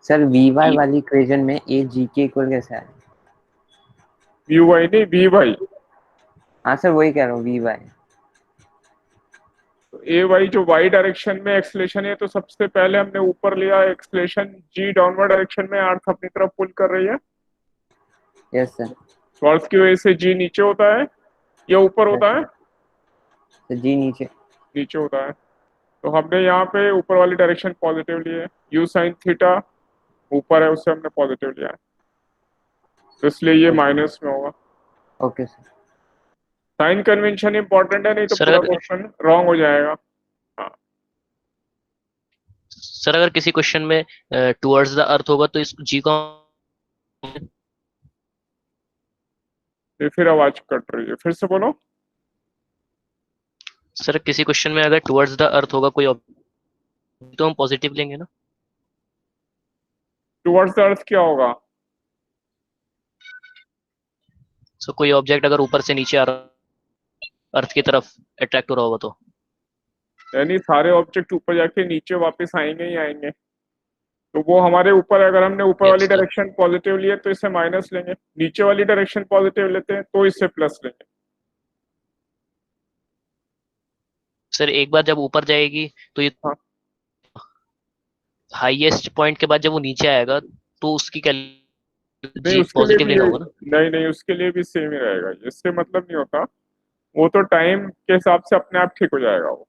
सर वी वाई वाली इक्वेशन में ए जी के इक्वल कैसा है? यू वाई नहीं वी वाई। हाँ सर वही कह रहा हूँ, वी वाई। तो ए वाई जो वाई डायरेक्शन में एक्सलेशन है, तो सबसे पहले हमने ऊपर लिया एक्सलेशन, जी डाउनवर्ड डायरेक्शन में अर्थ अपनी तरफ पुल कर रही है, यस सर। तो अर्थ की वजह से जी नीचे होता है या ऊपर होता है? सर जी नीचे। नीचे होता है। तो हमने यहाँ पे ऊपर वाली डायरेक्शन पॉजिटिव ली है, यू साइन थीटा ऊपर है उससे हमने पॉजिटिव लिया है, तो इसलिए ये माइनस में होगा। Okay sir. Sign convention important है, नहीं तो सर पूरा अगर क्वेश्चन रॉन्ग हो जाएगा। हाँ, सर अगर किसी क्वेश्चन में टुवर्ड्स द अर्थ होगा तो इस जी को ये फिर आवाज कट रही है, फिर से बोलो। सर किसी क्वेश्चन में अगर टुवर्ड्स द अर्थ होगा कोई object, तो हम पॉजिटिव लेंगे ना? टुवर्ड्स द अर्थ क्या होगा? सो कोई ऑब्जेक्ट अगर ऊपर से नीचे आ रहा अर्थ की तरफ अट्रैक्ट हो रहा होगा तो यानी सारे ऑब्जेक्ट ऊपर जाके नीचे वापस आएंगे ही आएंगे, तो वो हमारे ऊपर, अगर हमने ऊपर वाली यस सर। डायरेक्शन पॉजिटिव लिए तो इससे माइनस लेंगे, नीचे वाली डायरेक्शन पॉजिटिव लेते हैं तो इससे प्लस लेंगे। सर एक बार जब ऊपर जाएगी तो ये हाँ, हाईएस्ट पॉइंट के बाद जब वो नीचे आएगा तो उसकी क्या नहीं जी उसके लिए पॉजिटिव भी लेना होगा ना? नहीं नहीं उसके लिए भी सेम ही रहेगा, इससे मतलब नहीं होता, वो तो टाइम के हिसाब से अपने आप ठीक हो जाएगा। वो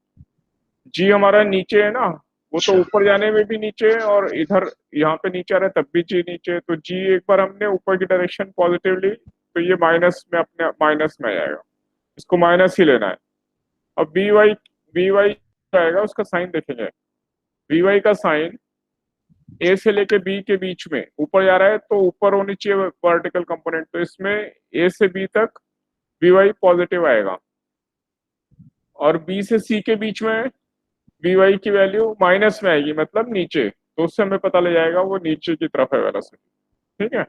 जी हमारा नीचे है ना, वो तो अच्छा ऊपर जाने में भी नीचे है और इधर यहाँ पे नीचे आ रहा है तब भी जी नीचे है, तो जी एक बार हमने ऊपर की डायरेक्शन पॉजिटिव ली तो ये माइनस में, अपने माइनस में आ जाएगा, इसको माइनस ही लेना है। अब वी वाई आएगा उसका साइन देखेंगे, वी वाई का साइन ए से लेके बी के बीच में ऊपर जा रहा है तो ऊपर होनी चाहिए वर्टिकल कंपोनेंट, तो इसमें ए से बी तक वी वाई पॉजिटिव आएगा, और बी से सी के बीच में वी वाई की वैल्यू माइनस में आएगी, मतलब नीचे, तो उससे हमें पता लग जाएगा वो नीचे की तरफ है वेलोसिटी। ठीक है,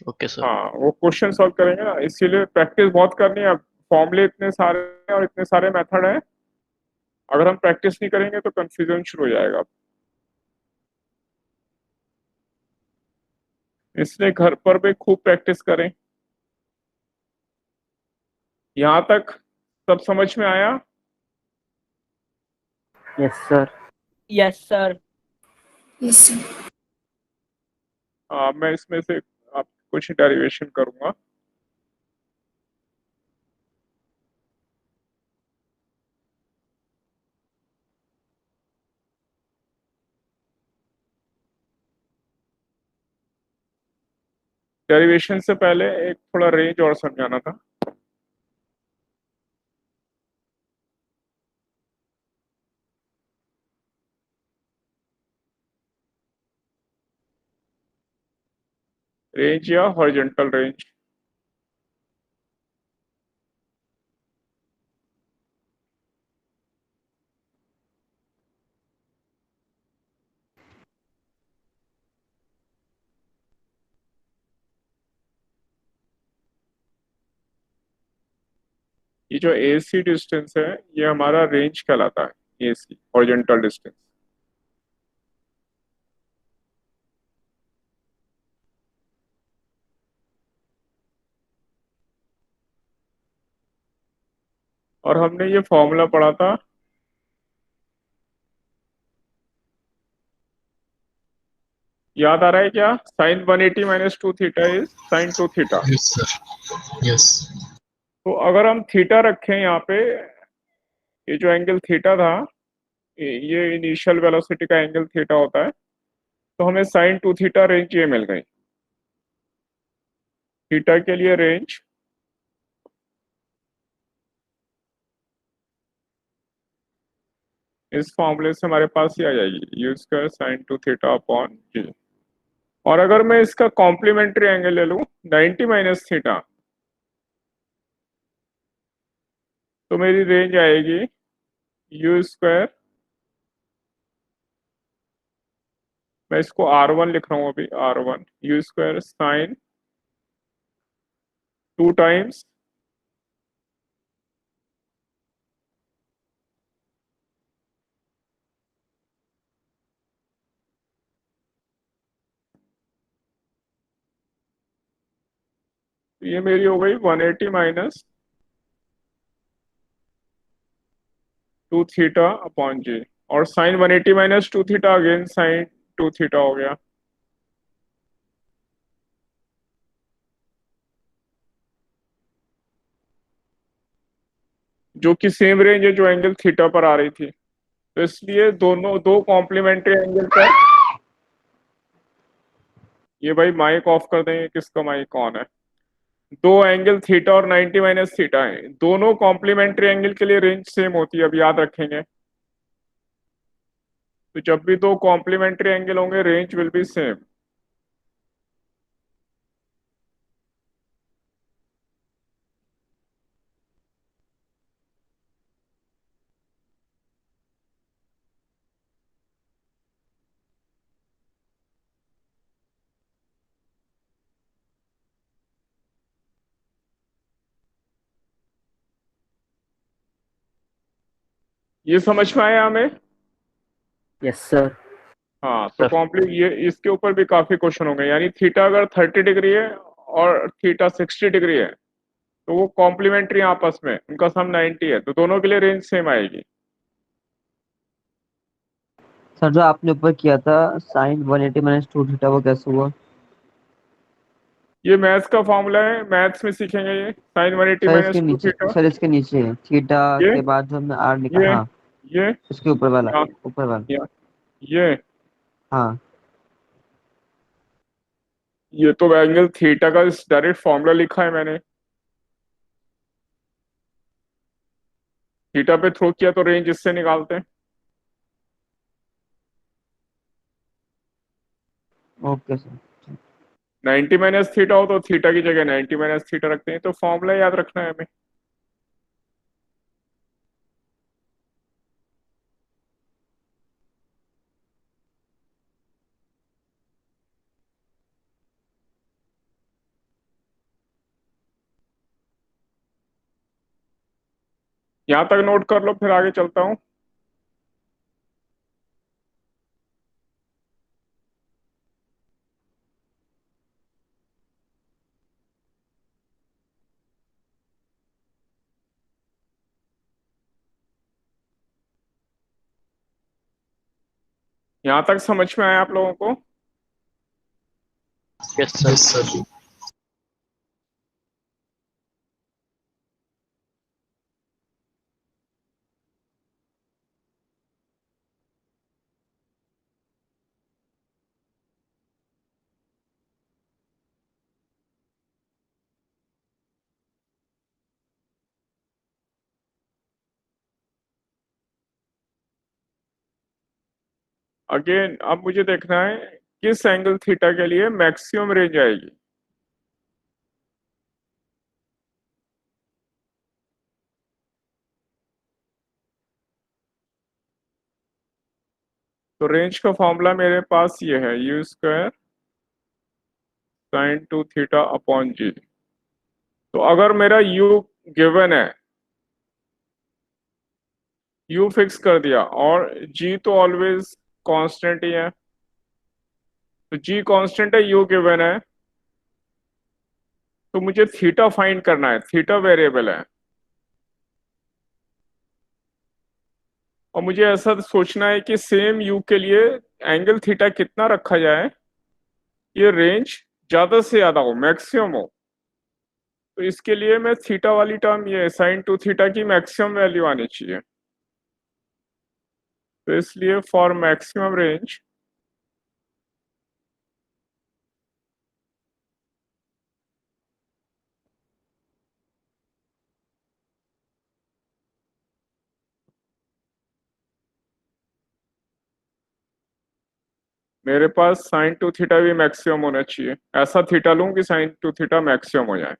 ओके सर। हाँ वो क्वेश्चन सॉल्व करेंगे ना, इसीलिए प्रैक्टिस बहुत करनी है। फॉर्मूले इतने सारे हैं और इतने सारे मेथड हैं, अगर हम प्रैक्टिस नहीं करेंगे तो कंफ्यूजन शुरू हो जाएगा, इसलिए घर पर भी खूब प्रैक्टिस करें। यहाँ तक सब समझ में आया? Yes sir. Yes sir. Yes sir. मैं इसमें से आप कुछ डेरिवेशन करूंगा। डेरिवेशन से पहले एक थोड़ा रेंज और समझाना था। रेंज या हॉरिजॉन्टल रेंज, ये जो AC डिस्टेंस है ये हमारा रेंज कहलाता है, AC हॉरिजॉन्टल डिस्टेंस। और हमने ये फॉर्मूला पढ़ा था, याद आ रहा है क्या? Sine 180 minus 2 theta is sine 2 theta. Yes sir. Yes. तो अगर हम थीटा रखें यहाँ पे, ये जो एंगल थीटा था, ये इनिशियल वेलोसिटी का एंगल थीटा होता है, तो हमें साइन 2 थीटा रेंज ये मिल गई। थीटा के लिए रेंज इस फॉर्मूले से हमारे पास ही आ जाएगी, u square sine 2 theta upon जी। और अगर मैं इसका कॉम्प्लीमेंट्री एंगल ले लूं 90 माइनस थीटा, तो मेरी रेंज आएगी यू स्क्वायर, मैं इसको R1 लिख रहा हूं अभी, R1 you square sine 2 times ये मेरी हो गई 180 माइनस 2 थीटा अपॉन जी। और sine 180 minus 2 theta again sine 2 theta हो गया। जो कि सेम रेंज है जो एंगल थीटा पर आ रही थी, तो इसलिए दोनों दो कॉम्प्लीमेंट्री एंगल पर, ये भाई माइक ऑफ कर देंगे, किसका माइक ऑन है? दो एंगल थीटा और 90 माइनस थीटा है, दोनों कॉम्प्लीमेंट्री एंगल के लिए रेंज सेम होती है, अब याद रखेंगे। तो जब भी दो कॉम्प्लीमेंट्री एंगल होंगे रेंज विल बी सेम। ये समझ में आया हमें? Yes sir. हाँ, तो सर ये इसके ऊपर भी काफी क्वेश्चन होंगे, यानी थीटा अगर 30 डिग्री है और थीटा 60 डिग्री है, तो वो कॉम्प्लीमेंट्री आपस में, उनका सम 90 है, तो दोनों के लिए रेंज सेम आएगी। सर जो आपने ऊपर किया था साइन 180 माइनस 2 थीटा वो कैसे हुआ? ये मैथ्स का फॉर्मूला है, मैथ्स में सीखेंगे ये साइन 180 सर इसके माइनस 2 नीचे, थीटा। सर इसके नीचे है थीटा ये के बाद जो हमने आर निकाला, ये हाँ ये उसके ऊपर वाला, यहाँ ऊपर वाला। यहाँ ये हाँ ये तो एंगल थीटा का डायरेक्ट फॉर्मूला लिखा है मैंने, थीटा पे थ्रो किया तो रेंज इससे निकालते हैं। Okay sir. 90 माइनस थीटा हो तो थीटा की जगह 90 माइनस थीटा रखते हैं, तो फॉर्मूला याद रखना है हमें। यहाँ तक नोट कर लो, फिर आगे चलता हूँ। यहाँ तक समझ में आया आप लोगों को? Yes sir. Yes sir. Again अब मुझे देखना है किस एंगल थीटा के लिए मैक्सिमम रेंज आएगी। तो रेंज का फॉर्मूला मेरे पास ये है, u square sine 2 theta upon g. तो अगर मेरा u गिवन है, u फिक्स कर दिया और g तो ऑलवेज कांस्टेंट ही है, तो g कांस्टेंट है, u गिवन है, तो मुझे थीटा फाइंड करना है, थीटा वेरिएबल है। और मुझे ऐसा सोचना है कि सेम u के लिए एंगल थीटा कितना रखा जाए, ये रेंज ज्यादा से ज्यादा हो, मैक्सिमम हो। तो इसके लिए मैं थीटा वाली टर्म, ये साइन 2 थीटा की मैक्सिमम वैल्यू आनी चाहिए। तो इसलिए फॉर मैक्सिमम रेंज मेरे पास साइन 2 थीटा भी मैक्सिमम होना चाहिए। ऐसा थीटा लूं कि साइन 2 थीटा मैक्सिमम हो जाए।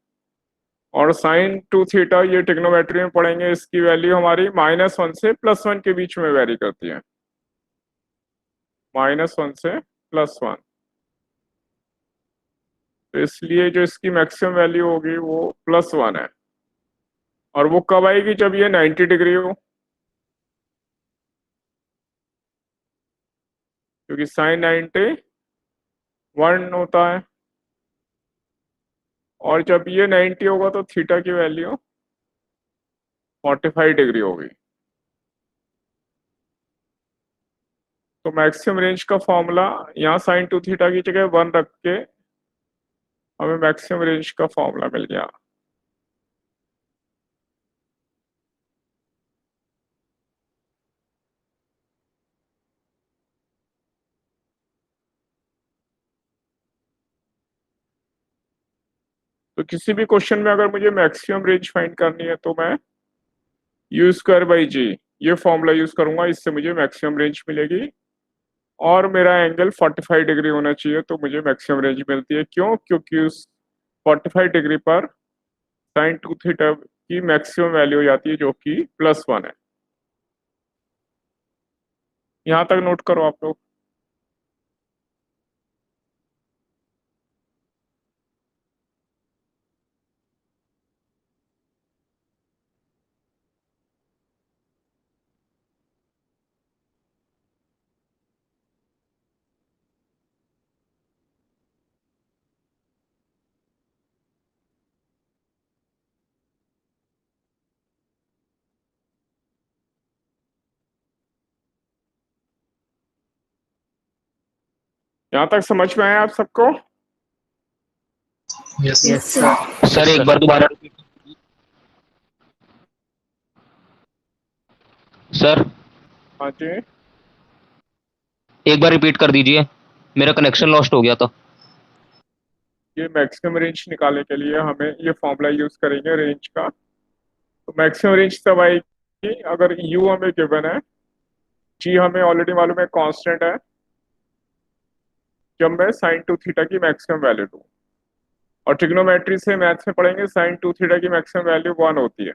और साइन 2 थीटा ये ट्रिग्नोमेट्री में पढ़ेंगे, इसकी वैल्यू हमारी -1 से +1 के बीच में वेरी करती है, -1 से +1। तो इसलिए जो इसकी मैक्सिमम वैल्यू होगी वो +1 है। और वो कब आएगी? जब ये 90 डिग्री हो, क्योंकि साइन 90 1 होता है। और जब ये 90 होगा तो थीटा की वैल्यू 45 डिग्री होगी। तो मैक्सिमम रेंज का फॉर्मूला यहाँ साइन 2 थीटा की जगह 1 रख के हमें मैक्सिमम रेंज का फॉर्मूला मिल गया। तो किसी भी क्वेश्चन में अगर मुझे मैक्सिमम रेंज फाइंड करनी है तो मैं यू स्क्वायर बाई जी ये फॉर्मूला यूज करूंगा, इससे मुझे मैक्सिमम रेंज मिलेगी। और मेरा एंगल 45 डिग्री होना चाहिए, तो मुझे मैक्सिमम रेंज मिलती है। क्यों? क्योंकि उस 45 डिग्री पर साइन 2 थीटा की मैक्सिमम वैल्यू हो जाती है, जो कि +1 है। यहाँ तक नोट करो आप लोग। यहाँ तक समझ में आया आप सबको? Yes yes sir. Sir. Sir एक बार दोबारा सर हाँ जी, एक बार रिपीट कर दीजिए, मेरा कनेक्शन लॉस्ट हो गया था। ये मैक्सिमम रेंज निकालने के लिए हमें ये फॉर्मूला यूज करेंगे रेंज का। तो मैक्सिमम रेंज तब आएगी अगर u हमें गिवन है, g हमें ऑलरेडी मालूम है कांस्टेंट है, जब मैं साइन 2 थीटा की मैक्सिमम वैल्यू लूँ। और ट्रिग्नोमेट्री से मैथ में पढ़ेंगे साइन 2 थीटा की मैक्सिमम वैल्यू 1 होती है।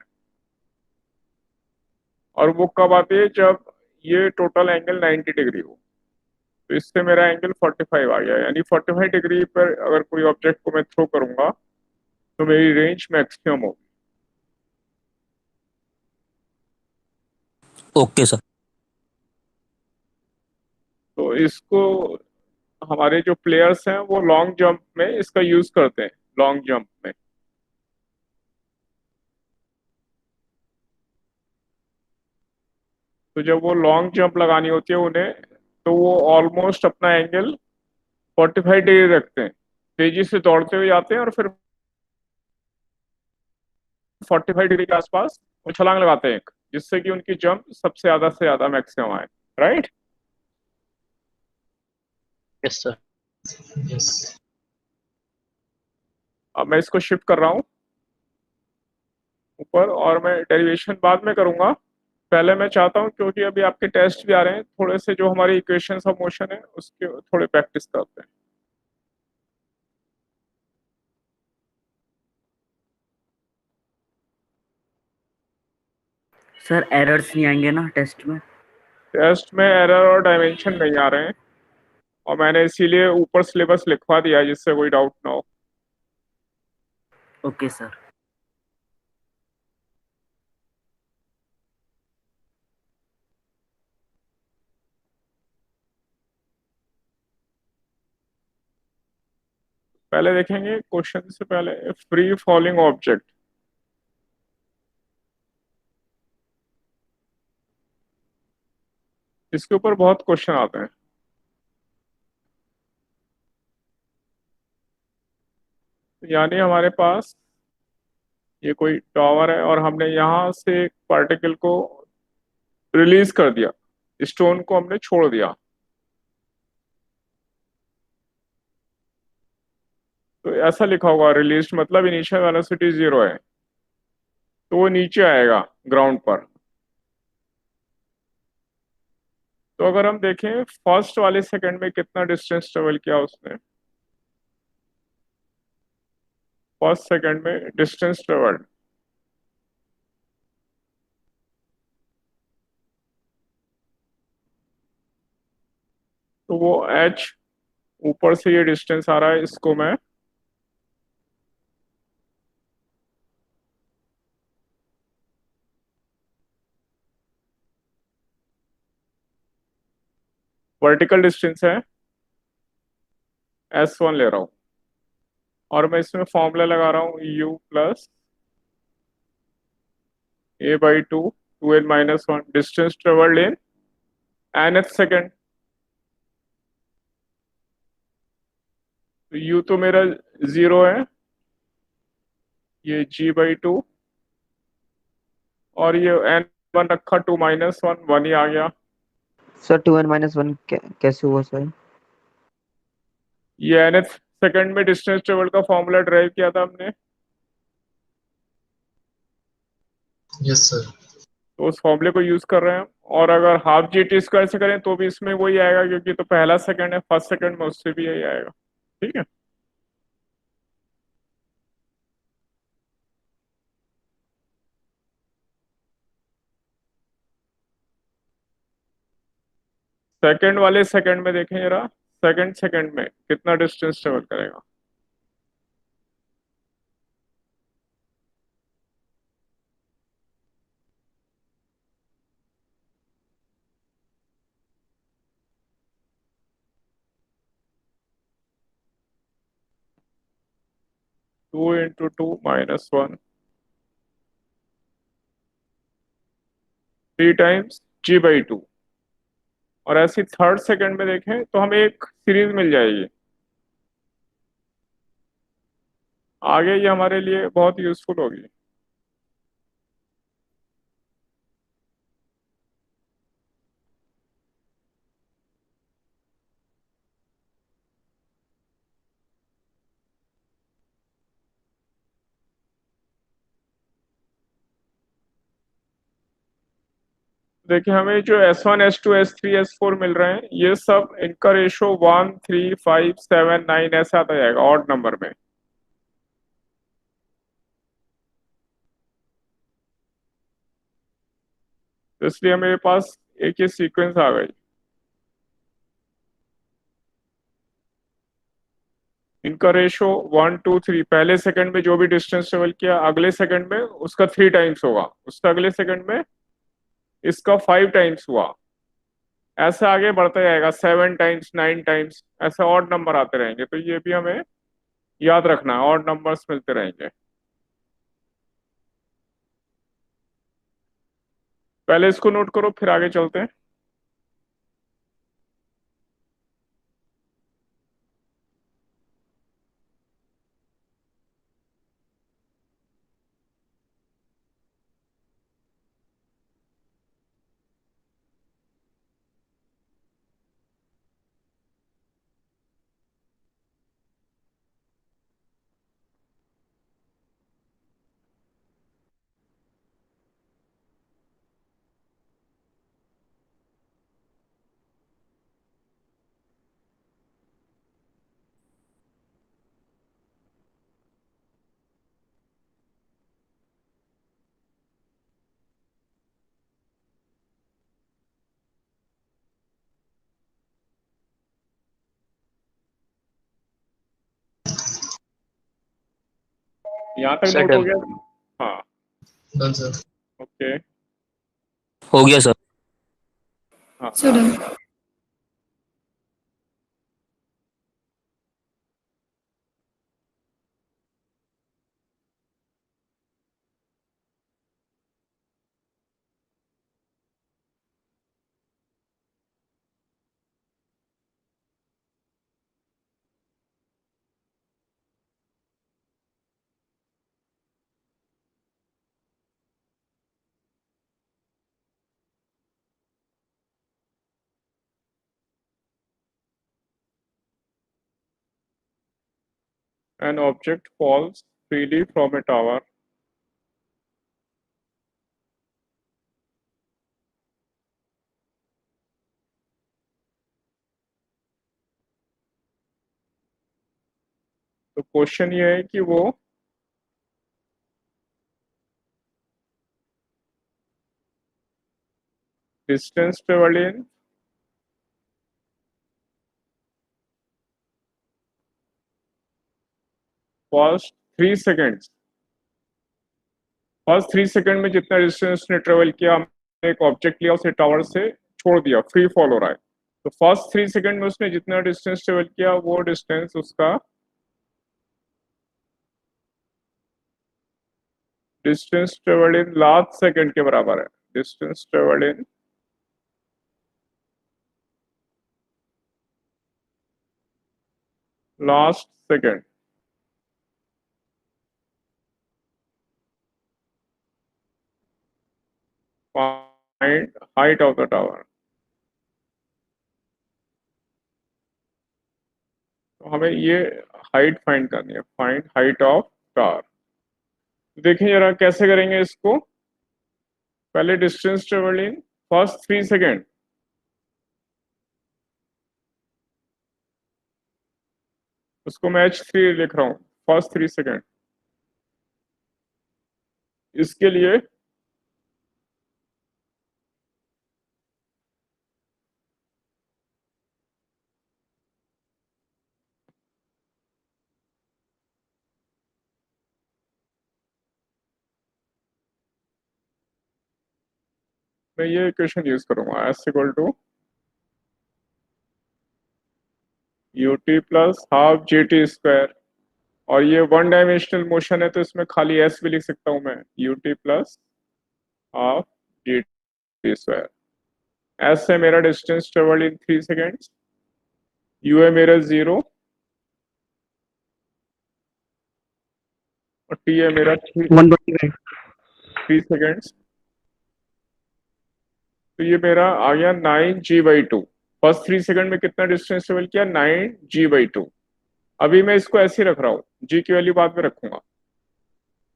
और वो कब आती है? जब ये टोटल एंगल 90 डिग्री हो। तो इससे मेरा एंगल 45 आ गया, यानी 45 डिग्री पर अगर कोई ऑब्जेक्ट को मैं थ्रो करूंगा तो मेरी रेंज मैक्सिमम होगी। Okay sir. तो इसको हमारे जो प्लेयर्स हैं वो लॉन्ग जंप में इसका यूज करते हैं, लॉन्ग जंप में। तो जब वो लॉन्ग जंप लगानी होती है उन्हें तो वो ऑलमोस्ट अपना एंगल 45 डिग्री रखते हैं, तेजी से दौड़ते हुए जाते हैं और फिर 45 डिग्री के आसपास वो छलांग लगाते हैं, जिससे कि उनकी जंप सबसे ज्यादा से ज्यादा मैक्सिमम आए, राइट। Yes sir. यस। अब मैं इसको शिफ्ट कर रहा हूँ ऊपर, और मैं डेरिवेशन बाद में करूंगा। पहले मैं चाहता हूँ, क्योंकि अभी आपके टेस्ट भी आ रहे हैं, थोड़े से जो हमारी इक्वेशंस ऑफ मोशन है उसके थोड़े प्रैक्टिस करते हैं। सर एरर्स नहीं आएंगे ना टेस्ट में? टेस्ट में एरर और डायमेंशन नहीं आ रहे हैं, और मैंने इसीलिए ऊपर सिलेबस लिखवा दिया है, जिससे कोई डाउट ना हो। Okay sir. पहले देखेंगे क्वेश्चन से पहले, फ्री फॉलिंग ऑब्जेक्ट, इसके ऊपर बहुत क्वेश्चन आते हैं। यानी हमारे पास ये कोई टावर है और हमने यहाँ से एक पार्टिकल को रिलीज कर दिया, स्टोन को हमने छोड़ दिया, तो ऐसा लिखा होगा रिलीज, मतलब इनिशियल वेलोसिटी 0 है, तो वो नीचे आएगा ग्राउंड पर। तो अगर हम देखें फर्स्ट वाले सेकंड में कितना डिस्टेंस ट्रेवल किया उसने, फर्स्ट सेकंड में डिस्टेंस ट्रेवल्ड, तो वो h, ऊपर से ये डिस्टेंस आ रहा है, इसको मैं वर्टिकल डिस्टेंस है s1 ले रहा हूँ, और मैं इसमें फॉर्मूला लगा रहा हूँ u plus a/2 2n-1 distance travelled in nth second. तो u तो मेरा 0 है, ये g/2, और ये n1 रखा 2-1 1 ही आ गया। सर 2n-1 कैसे हुआ सर? ये nth सेकंड में डिस्टेंस ट्रेवल का फॉर्मूला ड्राइव किया था हमने, यस सर। तो उस फॉर्मूले को यूज कर रहे हैं। और अगर हाफ g t² से करें तो भी इसमें वही आएगा, क्योंकि तो पहला सेकंड है, फर्स्ट सेकंड में उससे भी यही आएगा, ठीक है। सेकंड वाले सेकंड में देखें जरा, सेकंड सेकंड में कितना डिस्टेंस ट्रेवल करेगा। Two into 2-1, 3 times g/2। और ऐसे थर्ड सेकंड में देखें तो हमें एक सीरीज मिल जाएगी, आगे ये हमारे लिए बहुत यूजफुल होगी। देखिए हमें जो s1 s2 s3 s4 मिल रहे हैं, ये सब इनका रेशो 1 3 5 7 9 ऐसे आता जाएगा ऑड नंबर में। तो इसलिए मेरे पास एक ये सीक्वेंस आ गई, इनका रेशो 1 2 3, पहले सेकंड में जो भी डिस्टेंस ट्रेवल किया अगले सेकंड में उसका 3 टाइम्स होगा, उसका अगले सेकंड में इसका 5 टाइम्स हुआ, ऐसे आगे बढ़ता जाएगा 7 टाइम्स 9 टाइम्स, ऐसे ऑड नंबर आते रहेंगे। तो ये भी हमें याद रखना है, ऑड नंबर्स मिलते रहेंगे। पहले इसको नोट करो, फिर आगे चलते हैं। यहाँ तक सर नोट हो डन गया? हाँ, डन सर। ओके। हो गया सर। हाँ, so done. an object falls freely from a tower तो क्वेश्चन ये है कि वो distance travelled in first 3 seconds, first 3 second में जितना डिस्टेंस उसने ट्रेवल किया, हमने एक ऑब्जेक्ट लिया, उसे टावर से छोड़ दिया, फ्री फॉल हो रहा है, तो फर्स्ट 3 सेकेंड में उसने जितना डिस्टेंस ट्रेवल किया वो डिस्टेंस उसका distance travelled in last second के बराबर है। Distance travelled in last second find height of the tower. तो हमें ये हाइट फाइंड करनी है, फाइंड हाइट ऑफ टावर। देखें जरा कैसे करेंगे इसको। पहले distance travelled in first 3 second, उसको मैं h3 लिख रहा हूँ, फर्स्ट 3 सेकेंड। इसके लिए मैं ये इक्वेशन यूज करूंगा, s equal to ut plus half G T square, और ये वन डायमेंशनल मोशन है तो इसमें खाली s भी लिख सकता हूं मैं, ut plus half G T square. s है मेरा distance travelled in 3 seconds, u है मेरा 0 और t है मेरा 3 सेकेंड्स। तो ये मेरा आ गया 9g/2। फर्स्ट 3 सेकेंड में कितना डिस्टेंस ट्रेवल किया, 9g/2। अभी मैं इसको ऐसे ही रख रहा हूँ, g की वैल्यू बाद में रखूंगा।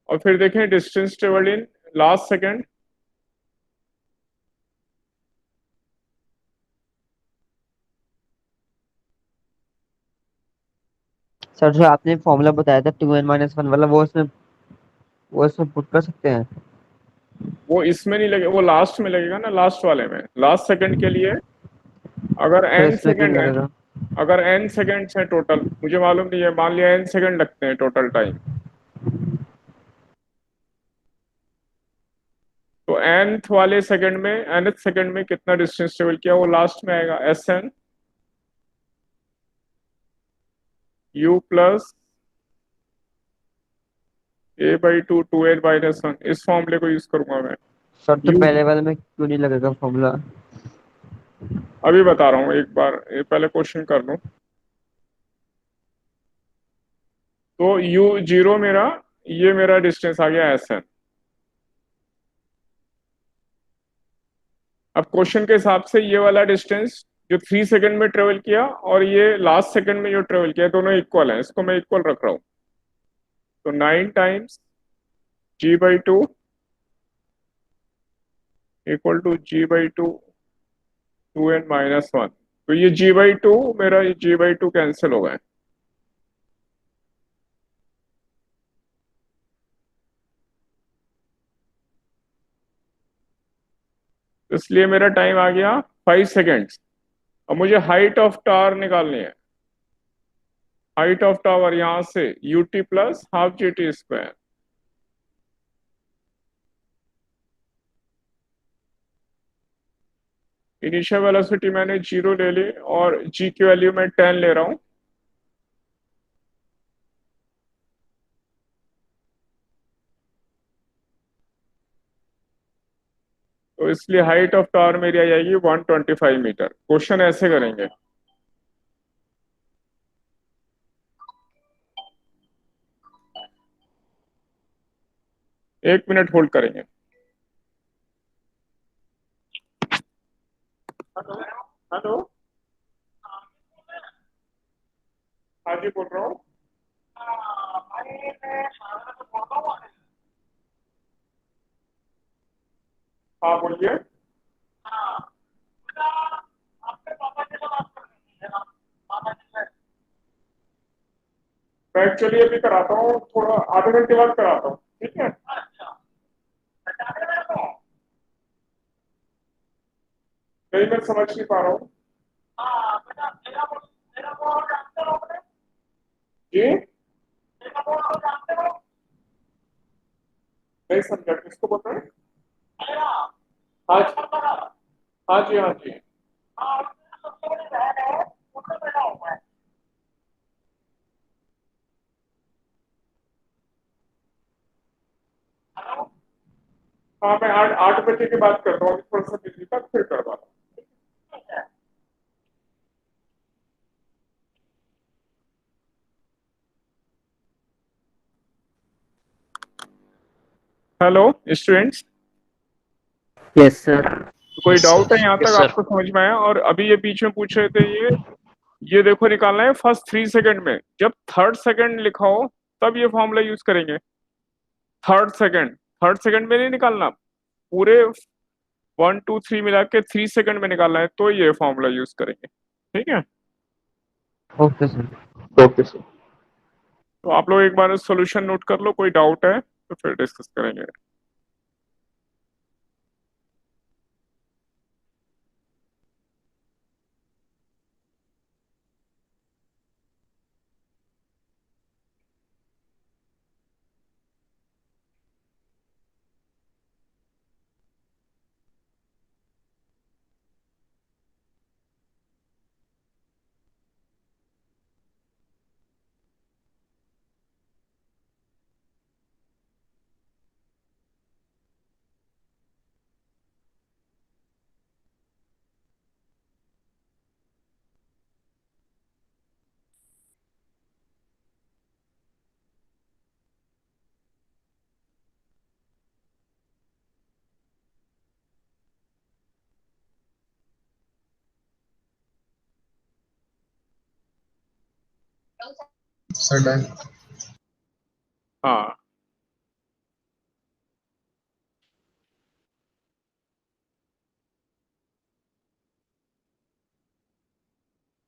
और फिर देखें distance travelled in last second, sir जो आपने फॉर्मूला बताया था 2n-1 वाला, वो इसमें पुट कर सकते हैं? वो इसमें नहीं लगेगा, वो लास्ट में लगेगा ना, लास्ट वाले में, लास्ट सेकंड के लिए। अगर सर n इसमें क्यों सेकंड है, लगेगा? अगर n सेकंड्स है टोटल, मुझे मालूम नहीं है, मान लिया n सेकंड लगते हैं टोटल टाइम, तो nth वाले सेकंड में, nth सेकंड में कितना डिस्टेंस ट्रेवल किया वो लास्ट में आएगा, Sn u plus a/2 2n-1। इस फॉर्मूले को यूज करूंगा मैं। सर तो u पहले वाले में क्यों नहीं लगेगा फॉर्मूला? अभी बता रहा हूँ, एक बार ये पहले क्वेश्चन कर लूं। तो u0 मेरा, ये मेरा डिस्टेंस आ गया Sn। अब क्वेश्चन के हिसाब से ये वाला डिस्टेंस जो 3 सेकंड में ट्रेवल किया और ये लास्ट सेकंड में जो ट्रेवल किया, दोनों इक्वल हैं, इसको मैं इक्वल रख रहा हूँ। तो 9 times g/2 equal to g/2 2n-1। तो ये g/2 मेरा, ये g/2 कैंसिल हो गए, इसलिए मेरा टाइम आ गया 5 सेकेंड्स। अब मुझे हाइट ऑफ टावर निकालनी है। हाइट ऑफ टावर यहां से ut plus half G T square, initial velocity मैंने 0 ले ली और जी की वैल्यू मैं 10 ले रहा हूँ। तो इसलिए हाइट ऑफ टावर मेरी आ जाएगी 125 मीटर। क्वेश्चन ऐसे करेंगे। एक मिनट होल्ड करेंगे। Hello hello. हाँ जी बोल रहा हूँ। हाँ बोलिए। मैं एक्चुअली अभी कराता हूँ, थोड़ा आधे घंटे बाद कराता हूँ, ठीक है। नहीं मैं समझ नहीं पा रहा हूँ। जी नहीं समझा, किसको बोल रहे हैं? हाँ जी हाँ जी हाँ जी। हाँ मैं 8 बजे की बात करता हूँ, थोड़ा सा बिजली तक फिर करवा रहा हूँ। Hello students, yes sir. कोई यस डाउट है सर। यहाँ यस तक? सर। आपको समझ में आया? और अभी ये बीच में पूछ रहे थे, ये देखो निकालना है फर्स्ट 3 सेकंड में। जब थर्ड सेकंड लिखा हो तब ये फॉर्मूला यूज करेंगे। थर्ड सेकंड में नहीं निकालना, पूरे 1 2 3 मिला के 3 सेकंड में निकालना है, तो ये फॉर्मूला यूज करेंगे, ठीक है। Okay sir. Okay sir. तो आप लोग एक बार सॉल्यूशन नोट कर लो, कोई डाउट है तो फिर डिस्कस करेंगे। Sir done. हाँ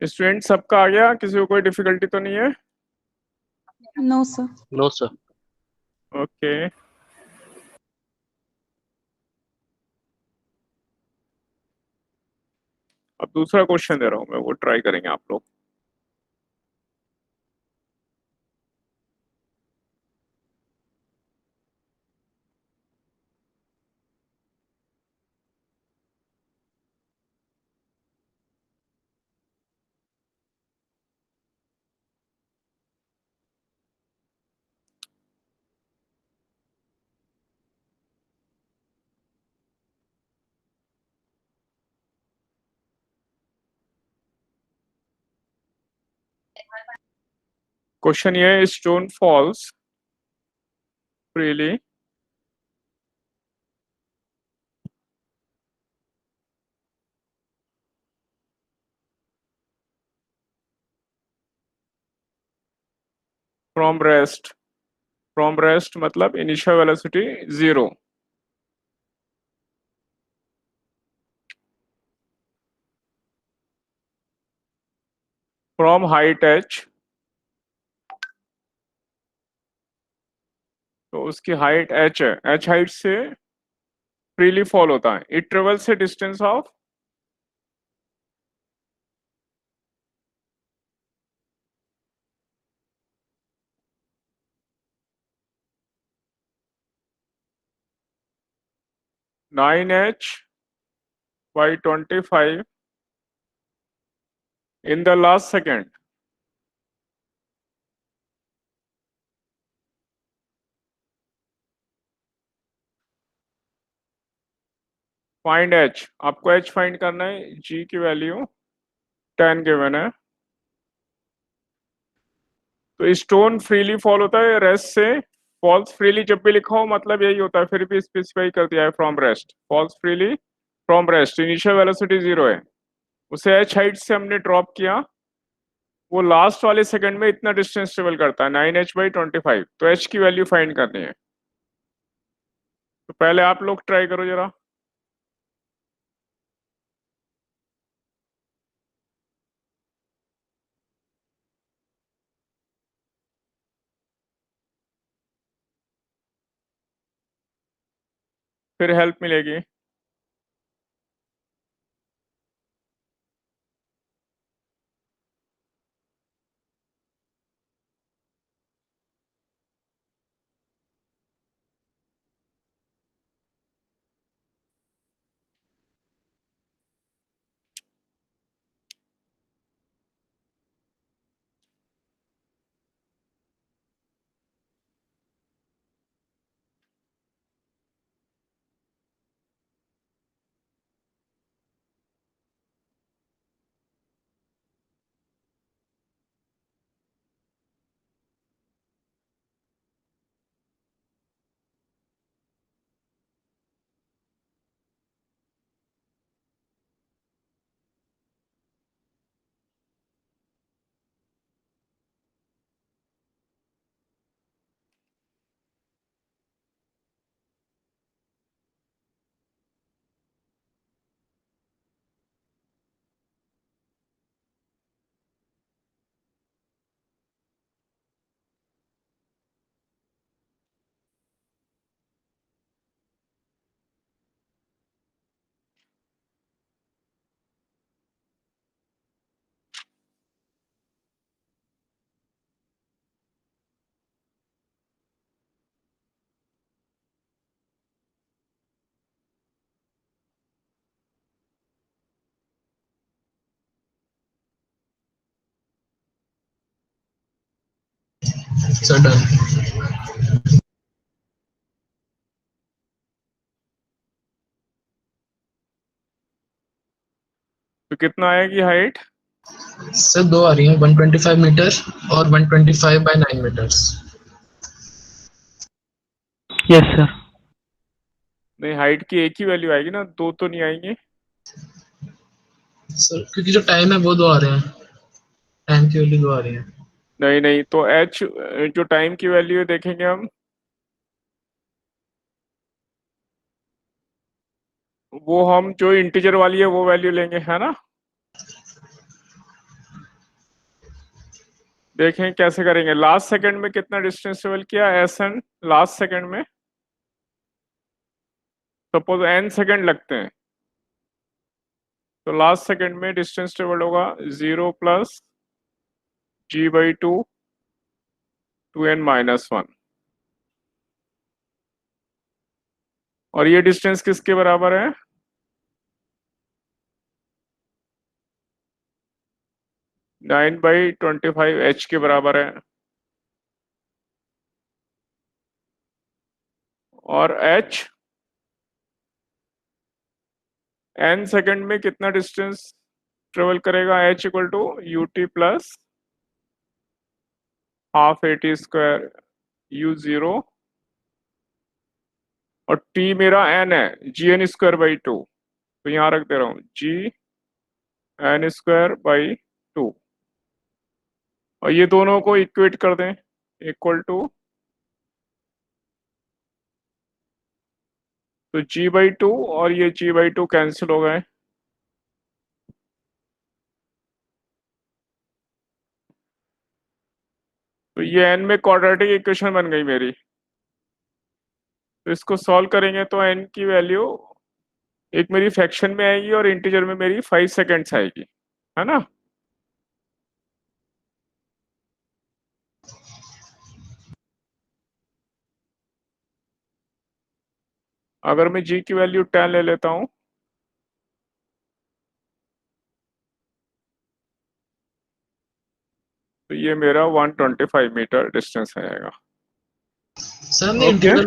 स्टूडेंट सबका आ गया, किसी को कोई डिफिकल्टी तो नहीं है? No sir. No sir. Okay. अब दूसरा क्वेश्चन दे रहा हूँ मैं, वो ट्राई करेंगे आप लोग। क्वेश्चन ये है, stone falls freely from rest मतलब initial velocity 0, from height h, तो उसकी हाइट h है, h हाइट से फ्रीली फॉल होता है। इट ट्रेवल्स से distance of nine h by 25 in the last second. Find h, आपको h फाइंड करना है, g की वैल्यू 10 गिवन है। तो स्टोन फ्रीली फॉल होता है रेस्ट से, फॉल्स फ्रीली जब भी लिखा हो मतलब यही होता है, फिर भी स्पेसिफाई कर दिया है from rest, false freely from rest, initial velocity 0 है, उसे h हाइट से हमने ड्रॉप किया, वो लास्ट वाले सेकंड में इतना डिस्टेंस ट्रेवल करता है 9h/25, तो h की वैल्यू फाइंड करनी है। तो पहले आप लोग ट्राई करो जरा। फिर हेल्प मिलेगी। Sir done. तो कितना आएगी हाइट? सर दो आ रही हैं, 125 मीटर और 125/9 मीटर्स। Yes sir. नहीं, हाइट की एक ही वैल्यू आएगी ना, दो तो नहीं आएंगी। सर क्योंकि जो टाइम है वो दो आ रहे हैं, टाइम की वैल्यू दो आ रही है। नहीं नहीं, तो h जो टाइम की वैल्यू है देखेंगे हम, वो हम जो इंटीजर वाली है वो वैल्यू लेंगे, है ना। देखें कैसे करेंगे। लास्ट सेकंड में कितना डिस्टेंस ट्रेवल किया एस एन, लास्ट सेकंड में सपोज n सेकंड लगते हैं, तो लास्ट सेकंड में डिस्टेंस ट्रेवल होगा 0 + g/2 2n-1, और ये डिस्टेंस किसके बराबर है? 9/25 h के बराबर है। और h n सेकंड में कितना डिस्टेंस ट्रेवल करेगा? h = ut + ½ at² u0, और t मेरा n है, gn²/2, तो यहाँ रख दे रहा हूँ gn²/2, और ये दोनों को इक्वेट कर दें, = तो g/2 और ये g/2 कैंसिल हो गए, तो ये n में क्वाड्रेटिक इक्वेशन बन गई मेरी। तो इसको सॉल्व करेंगे तो n की वैल्यू एक मेरी फ्रैक्शन में आएगी और इंटीजर में मेरी 5 सेकेंड्स आएगी, है ना। अगर मैं g की वैल्यू 10 ले लेता हूँ ये मेरा 125 मीटर डिस्टेंस आएगा। सर हमने इंटीग्रल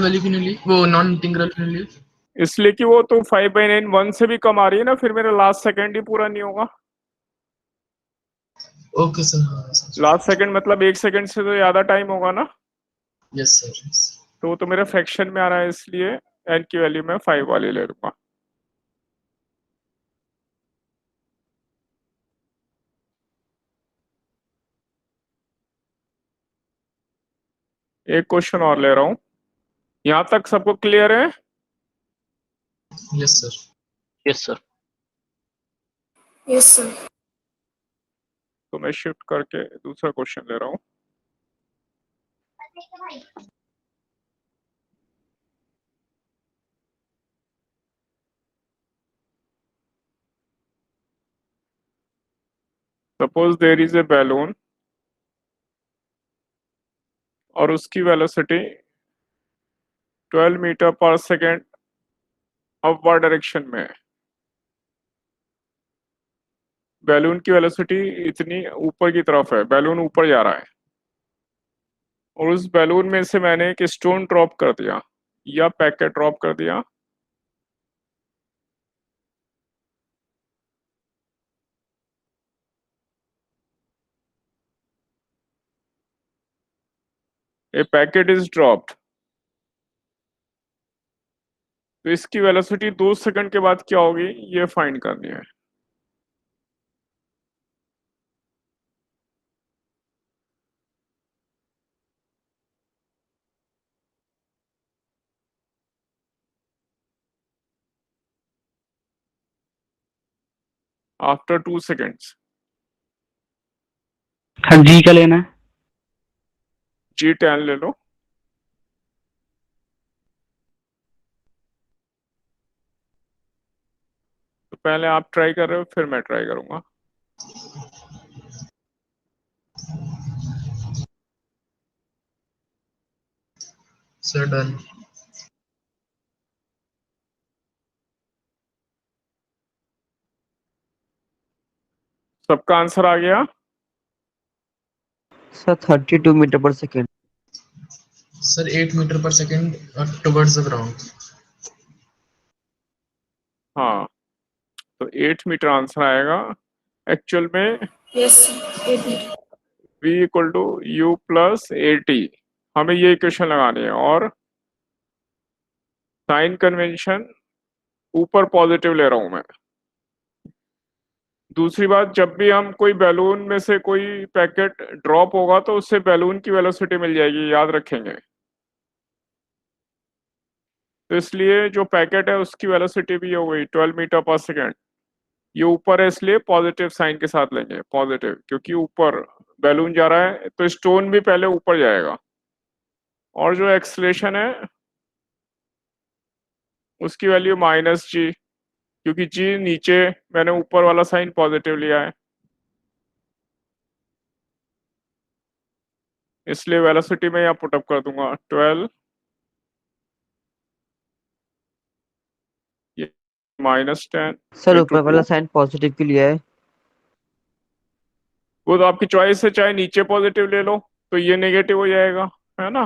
वैल्यू क्यों नहीं ली, वो नॉन इंटीग्रल क्यों नहीं ली? इसलिए कि वो तो 5/9 1 से भी कम आ रही है ना, फिर मेरा लास्ट सेकंड ही पूरा नहीं होगा। ओके सर, हाँ लास्ट सेकंड मतलब 1 सेकंड से तो ज्यादा टाइम होगा ना, यस सर। तो वो तो मेरा फ्रैक्शन में आ रहा है, इसलिए n की वैल्यू मैं 5 वाली ले लूंगा। एक क्वेश्चन और ले रहा हूं, यहां तक सबको क्लियर है? Yes sir. Yes sir. Yes sir. तो मैं शिफ्ट करके दूसरा क्वेश्चन ले रहा हूं। Suppose there is a balloon और उसकी वेलोसिटी 12 मीटर पर सेकेंड अपवर्ड डायरेक्शन में है। बैलून की वेलोसिटी इतनी ऊपर की तरफ है, बैलून ऊपर जा रहा है, और उस बैलून में से मैंने एक स्टोन ड्रॉप कर दिया या पैकेट ड्रॉप कर दिया। ए पैकेट इज ड्रॉप्ड, तो इसकी वेलोसिटी 2 सेकंड के बाद क्या होगी ये फाइंड करनी है। आफ्टर 2 सेकंड्स हाँ जी क्या लेना है? G10 ले लो। तो पहले आप ट्राई कर रहे हो, फिर मैं ट्राई करूंगा। Sir done. सबका आंसर आ गया? सर 32 मीटर पर सेकेंड। सर 8 मीटर पर सेकेंड टुवर्ड्स द ग्राउंड। हाँ, तो 8 मीटर आंसर आएगा। एक्चुअल में yes sir, 8 metre. v equal to u plus AT, हमें ये इक्वेशन लगानी है, और साइन कन्वेंशन ऊपर पॉजिटिव ले रहा हूं मैं। दूसरी बात, जब भी हम कोई बैलून में से कोई पैकेट ड्रॉप होगा तो उससे बैलून की वेलोसिटी मिल जाएगी, याद रखेंगे। तो इसलिए जो पैकेट है उसकी वेलोसिटी भी हो गई 12 मीटर पर सेकेंड। ये ऊपर है इसलिए पॉजिटिव साइन के साथ लेंगे, पॉजिटिव, क्योंकि ऊपर बैलून जा रहा है तो स्टोन भी पहले ऊपर जाएगा। और जो एक्सलेशन है उसकी वैल्यू -g, क्योंकि g नीचे, मैंने ऊपर वाला साइन पॉजिटिव लिया है, इसलिए वेलोसिटी में यहाँ पुटअप कर दूंगा 12 -10 सर into ऊपर वाला 2। साइन पॉजिटिव के लिए है। वो तो आपकी चॉइस है, चाहे नीचे पॉजिटिव ले लो तो ये नेगेटिव हो जाएगा, है ना।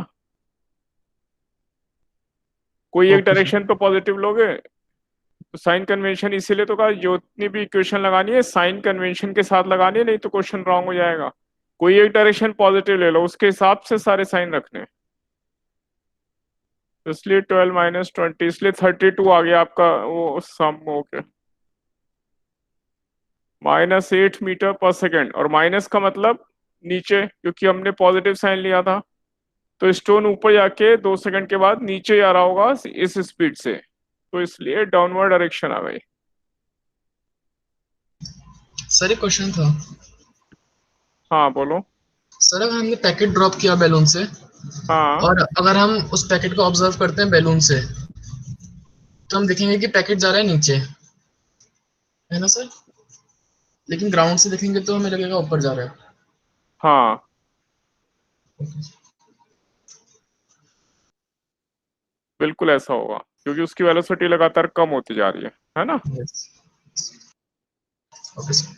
कोई एक ओके सर। डायरेक्शन तो पॉजिटिव लोगे। तो साइन कन्वेंशन इसीलिए तो कहा, जितनी भी इक्वेशन लगानी है साइन कन्वेंशन के साथ लगानी है, नहीं तो क्वेश्चन रॉन्ग हो जाएगा। कोई एक डायरेक्शन पॉजिटिव ले लो, उसके हिसाब से सारे साइन रखने। तो इसलिए 12 - 20, इसलिए 32 आ गया आपका वो सम हो के -8 मीटर पर सेकेंड। और माइनस का मतलब नीचे, क्योंकि हमने पॉजिटिव साइन लिया था, तो स्टोन ऊपर जाके 2 सेकंड के बाद नीचे जा रहा होगा इस स्पीड से, तो इसलिए डाउनवर्ड डायरेक्शन आ गई। सर एक क्वेश्चन था। हाँ बोलो। सर अगर हमने पैकेट ड्रॉप किया बैलून से, हाँ और अगर हम उस पैकेट को ऑब्जर्व करते हैं बैलून से, तो हम देखेंगे कि पैकेट जा रहा है नीचे, है ना सर? लेकिन ग्राउंड से देखेंगे तो हमें लगेगा ऊपर जा रहा है। हाँ, बिल्कुल ऐसा होगा, क्योंकि उसकी वेलोसिटी लगातार कम होती जा रही है ना। यस। Okay sir.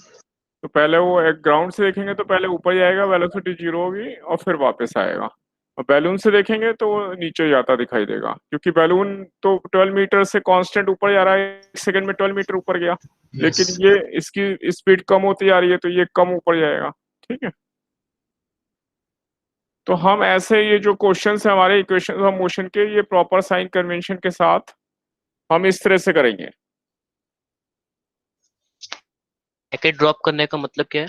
तो पहले वो एक ग्राउंड से देखेंगे तो पहले ऊपर जाएगा, वेलोसिटी 0 होगी और फिर वापस आएगा। और बैलून से देखेंगे तो वो नीचे जाता दिखाई देगा, क्योंकि बैलून तो 12 मीटर से कांस्टेंट ऊपर जा रहा है, 1 सेकंड में 12 मीटर ऊपर गया। लेकिन यस ये इसकी स्पीड कम होती जा रही है, तो ये कम ऊपर जाएगा। ठीक है, तो हम ऐसे ये जो क्वेश्चंस है हमारे इक्वेशन ऑफ मोशन के, ये प्रॉपर साइन कन्वेंशन के साथ हम इस तरह से करेंगे। पैकेट ड्रॉप करने का मतलब क्या है?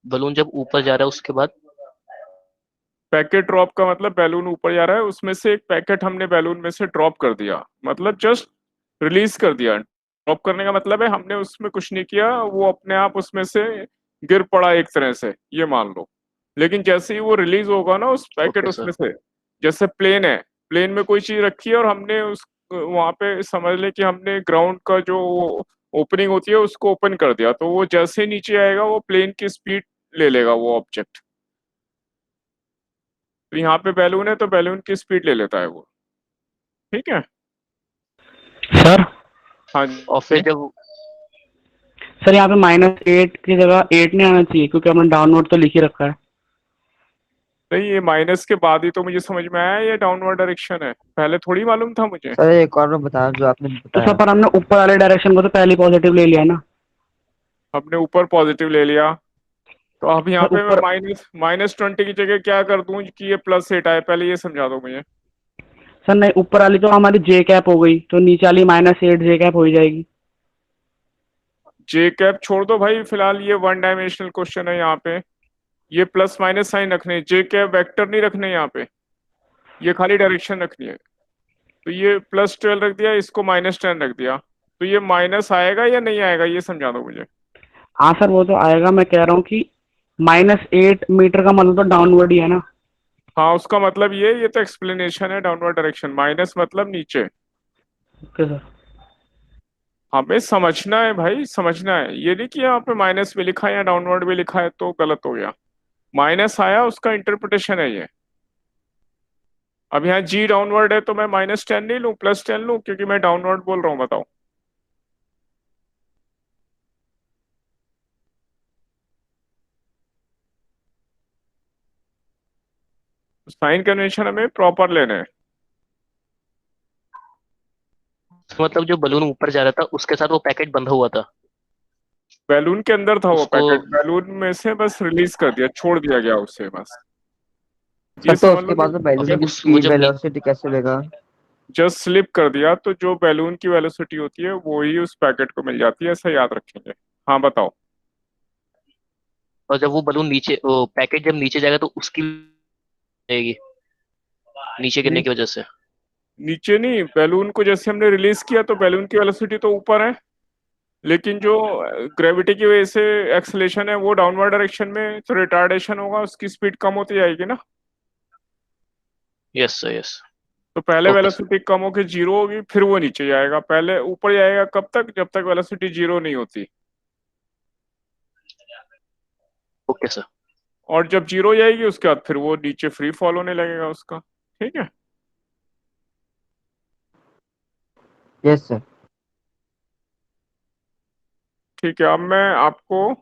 बलून जब ऊपर जा रहा है उसके बाद पैकेट ड्रॉप का मतलब बैलून ऊपर जा रहा है, उसमें से एक पैकेट हमने बैलून में से ड्रॉप कर दिया, मतलब जस्ट रिलीज कर दिया। ड्रॉप करने का मतलब है हमने उसमें कुछ नहीं किया, वो अपने आप उसमें से गिर पड़ा एक तरह से, ये मान लो। लेकिन जैसे ही वो रिलीज होगा ना उस पैकेट ओके उसमें सर। से, जैसे प्लेन है, प्लेन में कोई चीज रखी है और हमने उस वहां पे समझ ले कि हमने ग्राउंड का जो ओपनिंग होती है उसको ओपन कर दिया, तो वो जैसे ही नीचे आएगा वो प्लेन की स्पीड ले लेगा वो ऑब्जेक्ट। तो यहाँ पे बैलून है तो बैलून की स्पीड ले लेता है वो। ठीक है सर हाँ और फिर जी। जब सर यहाँ पे -8 की जगह 8 नहीं आना चाहिए, क्योंकि हमने डाउनवर्ड तो लिख ही रखा है। नहीं, ये माइनस के बाद ही तो मुझे समझ में आया ये डाउनवर्ड डायरेक्शन है, पहले थोड़ी मालूम था मुझे। सर एक और बताया जो आपने तो बताया। सर पर हमने ऊपर वाले डायरेक्शन को तो पहले पॉजिटिव ले लिया ना। हमने ऊपर पॉजिटिव ले लिया, तो अब यहाँ सर पे मैं ऊपर -20 की जगह क्या कर दूं कि ये +8 आए, पहले ये समझा दो मुझे। सर नहीं, ऊपर वाली तो हमारी जे कैप हो गई, तो नीचे वाली -8 जे कैप हो ही जाएगी। जे कैप छोड़ दो भाई, फिलहाल ये 1 डायमेंशनल क्वेश्चन है, यहाँ पे ये प्लस माइनस साइन रखने, जे कैप वेक्टर नहीं रखने यहाँ पे, ये खाली डायरेक्शन रखनी है। तो ये +12 रख दिया, इसको -10 रख दिया, तो ये माइनस आएगा या नहीं आएगा ये समझा दो मुझे। हाँ सर वो तो आएगा, मैं कह रहा हूँ कि -8 मीटर का मतलब तो डाउनवर्ड ही है ना। हाँ, उसका मतलब ये तो एक्सप्लेनेशन है डाउनवर्ड डायरेक्शन, माइनस मतलब नीचे। Okay sir. हमें समझना है भाई, समझना है, ये नहीं कि यहाँ पे माइनस भी लिखा है या डाउनवर्ड भी लिखा है तो गलत हो गया। माइनस आया उसका इंटरप्रिटेशन है ये। अब यहाँ जी डाउनवर्ड है तो मैं -10 नहीं लूँ, +10 लूँ, क्योंकि मैं डाउनवर्ड बोल रहा हूँ, बताओ। साइन कन्वेंशन हमें प्रॉपर लेने हैं। मतलब जो बलून ऊपर जा रहा था उसके साथ वो पैकेट बंधा हुआ था, बैलून के अंदर था वो उसको पैकेट, बैलून में से बस रिलीज कर दिया, छोड़ दिया गया उसे बस। ये सर तो समझ लो उसके बाद कि में और बैलून जब की उस वो स्पीड जब वेलोसिटी कैसे लेगा? जस्ट स्लिप कर दिया तो जो बैलून की वेलोसिटी होती है वो ही उस पैकेट को मिल जाती है, ऐसा याद रखेंगे। हाँ बताओ। और जब वो बलून नीचे, वो पैकेट जब नीचे जाएगा तो उसकी जाएगी नीचे गिरने नी, की वजह से। नीचे नहीं, बैलून को जैसे हमने रिलीज किया तो बैलून की वेलोसिटी तो ऊपर है, लेकिन जो ग्रेविटी की वजह से एक्सेलेरेशन है वो डाउनवर्ड डायरेक्शन में, तो रिटार्डेशन होगा, उसकी स्पीड कम होती जाएगी ना। Yes sir, yes. तो पहले ओके सर। वेलोसिटी कम होकर 0 होगी, फिर वो नीचे जाएगा, पहले ऊपर जाएगा कब तक, जब तक वेलोसिटी 0 नहीं होती। Okay sir. और जब 0 जाएगी उसके बाद फिर वो नीचे फ्री फॉल होने लगेगा उसका। ठीक है, यस सर। ठीक है। अब मैं आपको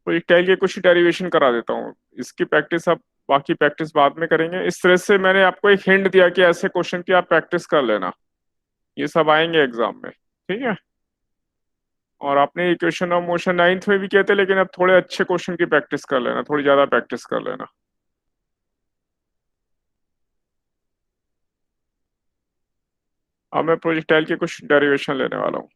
प्रोजेक्टाइल के कुछ डेरिवेशन करा देता हूँ, इसकी प्रैक्टिस आप बाकी प्रैक्टिस बाद में करेंगे। इस तरह से मैंने आपको एक हिंट दिया कि ऐसे क्वेश्चन की आप प्रैक्टिस कर लेना, ये सब आएंगे एग्जाम में। ठीक है, और आपने इक्वेशन ऑफ मोशन 9th में भी किए थे, लेकिन अब थोड़े अच्छे क्वेश्चन की प्रैक्टिस कर लेना, थोड़ी ज्यादा प्रैक्टिस कर लेना। अब मैं प्रोजेक्टाइल के कुछ डेरिवेशन लेने वाला हूँ।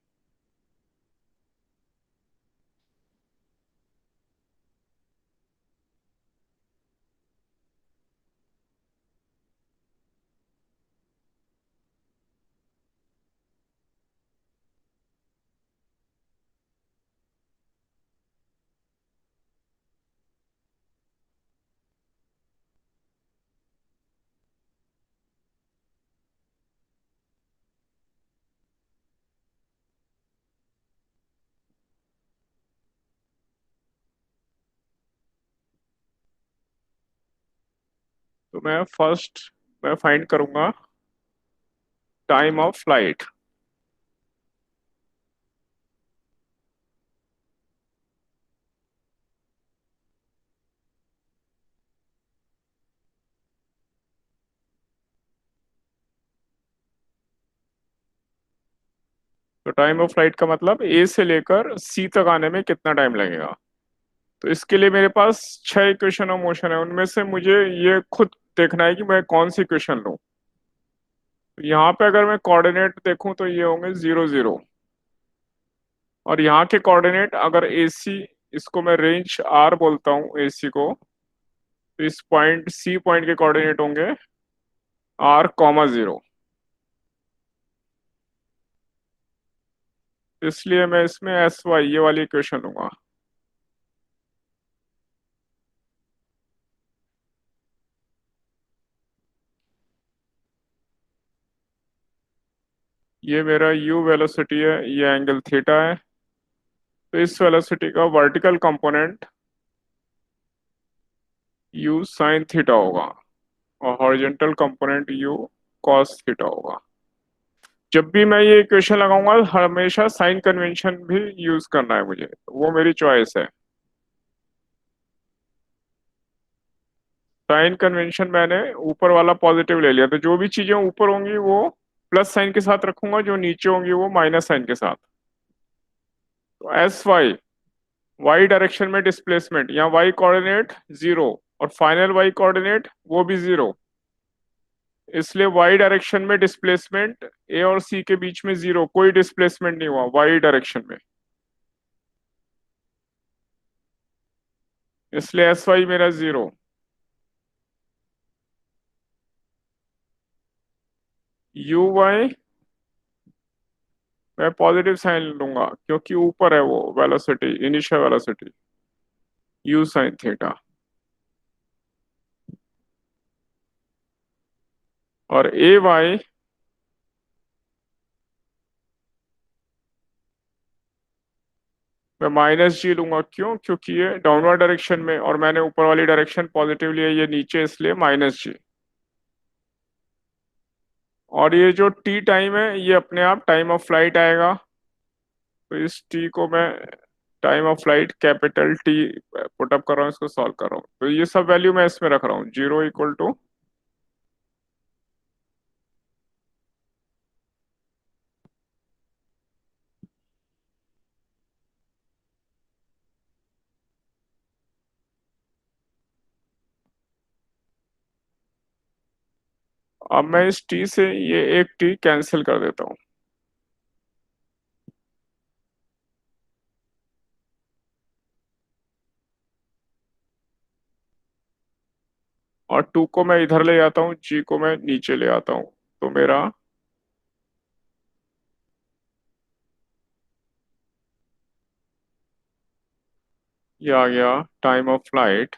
तो मैं फाइंड करूंगा टाइम ऑफ फ्लाइट। तो टाइम ऑफ फ्लाइट का मतलब ए से लेकर सी तक आने में कितना टाइम लगेगा। तो इसके लिए मेरे पास 6 इक्वेशन ऑफ मोशन है, उनमें से मुझे ये खुद देखना है कि मैं कौन सी इक्वेशन लूँ। तो यहाँ पे अगर मैं कोऑर्डिनेट देखूं तो ये होंगे 0 0, और यहाँ के कोऑर्डिनेट अगर ए सी, इसको मैं रेंज आर बोलता हूँ ए सी को, तो इस पॉइंट सी पॉइंट के कोऑर्डिनेट होंगे r, 0। इसलिए मैं इसमें एस वाई ये वाली इक्वेशन लूंगा। ये मेरा u वेलोसिटी है, ये एंगल थीटा है। तो इस वेलोसिटी का vertical component u sine theta होगा और horizontal component u cos theta होगा। जब भी मैं ये इक्वेशन लगाऊंगा हमेशा साइन कन्वेंशन भी यूज करना है मुझे, वो मेरी चॉइस है। साइन कन्वेंशन मैंने ऊपर वाला पॉजिटिव ले लिया, तो जो भी चीजें ऊपर होंगी वो प्लस साइन के साथ रखूंगा, जो नीचे होंगी वो माइनस साइन के साथ। तो एस वाई, वाई डायरेक्शन में डिस्प्लेसमेंट, या वाई कोऑर्डिनेट 0 और फाइनल वाई कोऑर्डिनेट वो भी 0, इसलिए वाई डायरेक्शन में डिस्प्लेसमेंट ए और सी के बीच में 0, कोई डिस्प्लेसमेंट नहीं हुआ वाई डायरेक्शन में, इसलिए एस वाई मेरा 0। यू वाई मैं पॉजिटिव साइन लूंगा क्योंकि ऊपर है वो velocity, initial velocity, you sine theta. और ए वाई मैं माइनस जी लूंगा, क्यों? क्योंकि ये डाउनवर्ड डायरेक्शन में और मैंने ऊपर वाली डायरेक्शन पॉजिटिव लिया, ये नीचे, इसलिए माइनस जी। और ये जो टी टाइम है ये अपने आप टाइम ऑफ फ्लाइट आएगा, तो इस टी को मैं time of flight capital T put up कर रहा हूँ, इसको सॉल्व कर रहा हूँ। तो ये सब वैल्यू मैं इसमें रख रहा हूँ, 0 इक्वल टू अब मैं इस टी से ये एक टी कैंसिल कर देता हूँ, और 2 को मैं इधर ले आता हूँ, जी को मैं नीचे ले आता हूँ। तो मेरा ये आ गया टाइम ऑफ फ्लाइट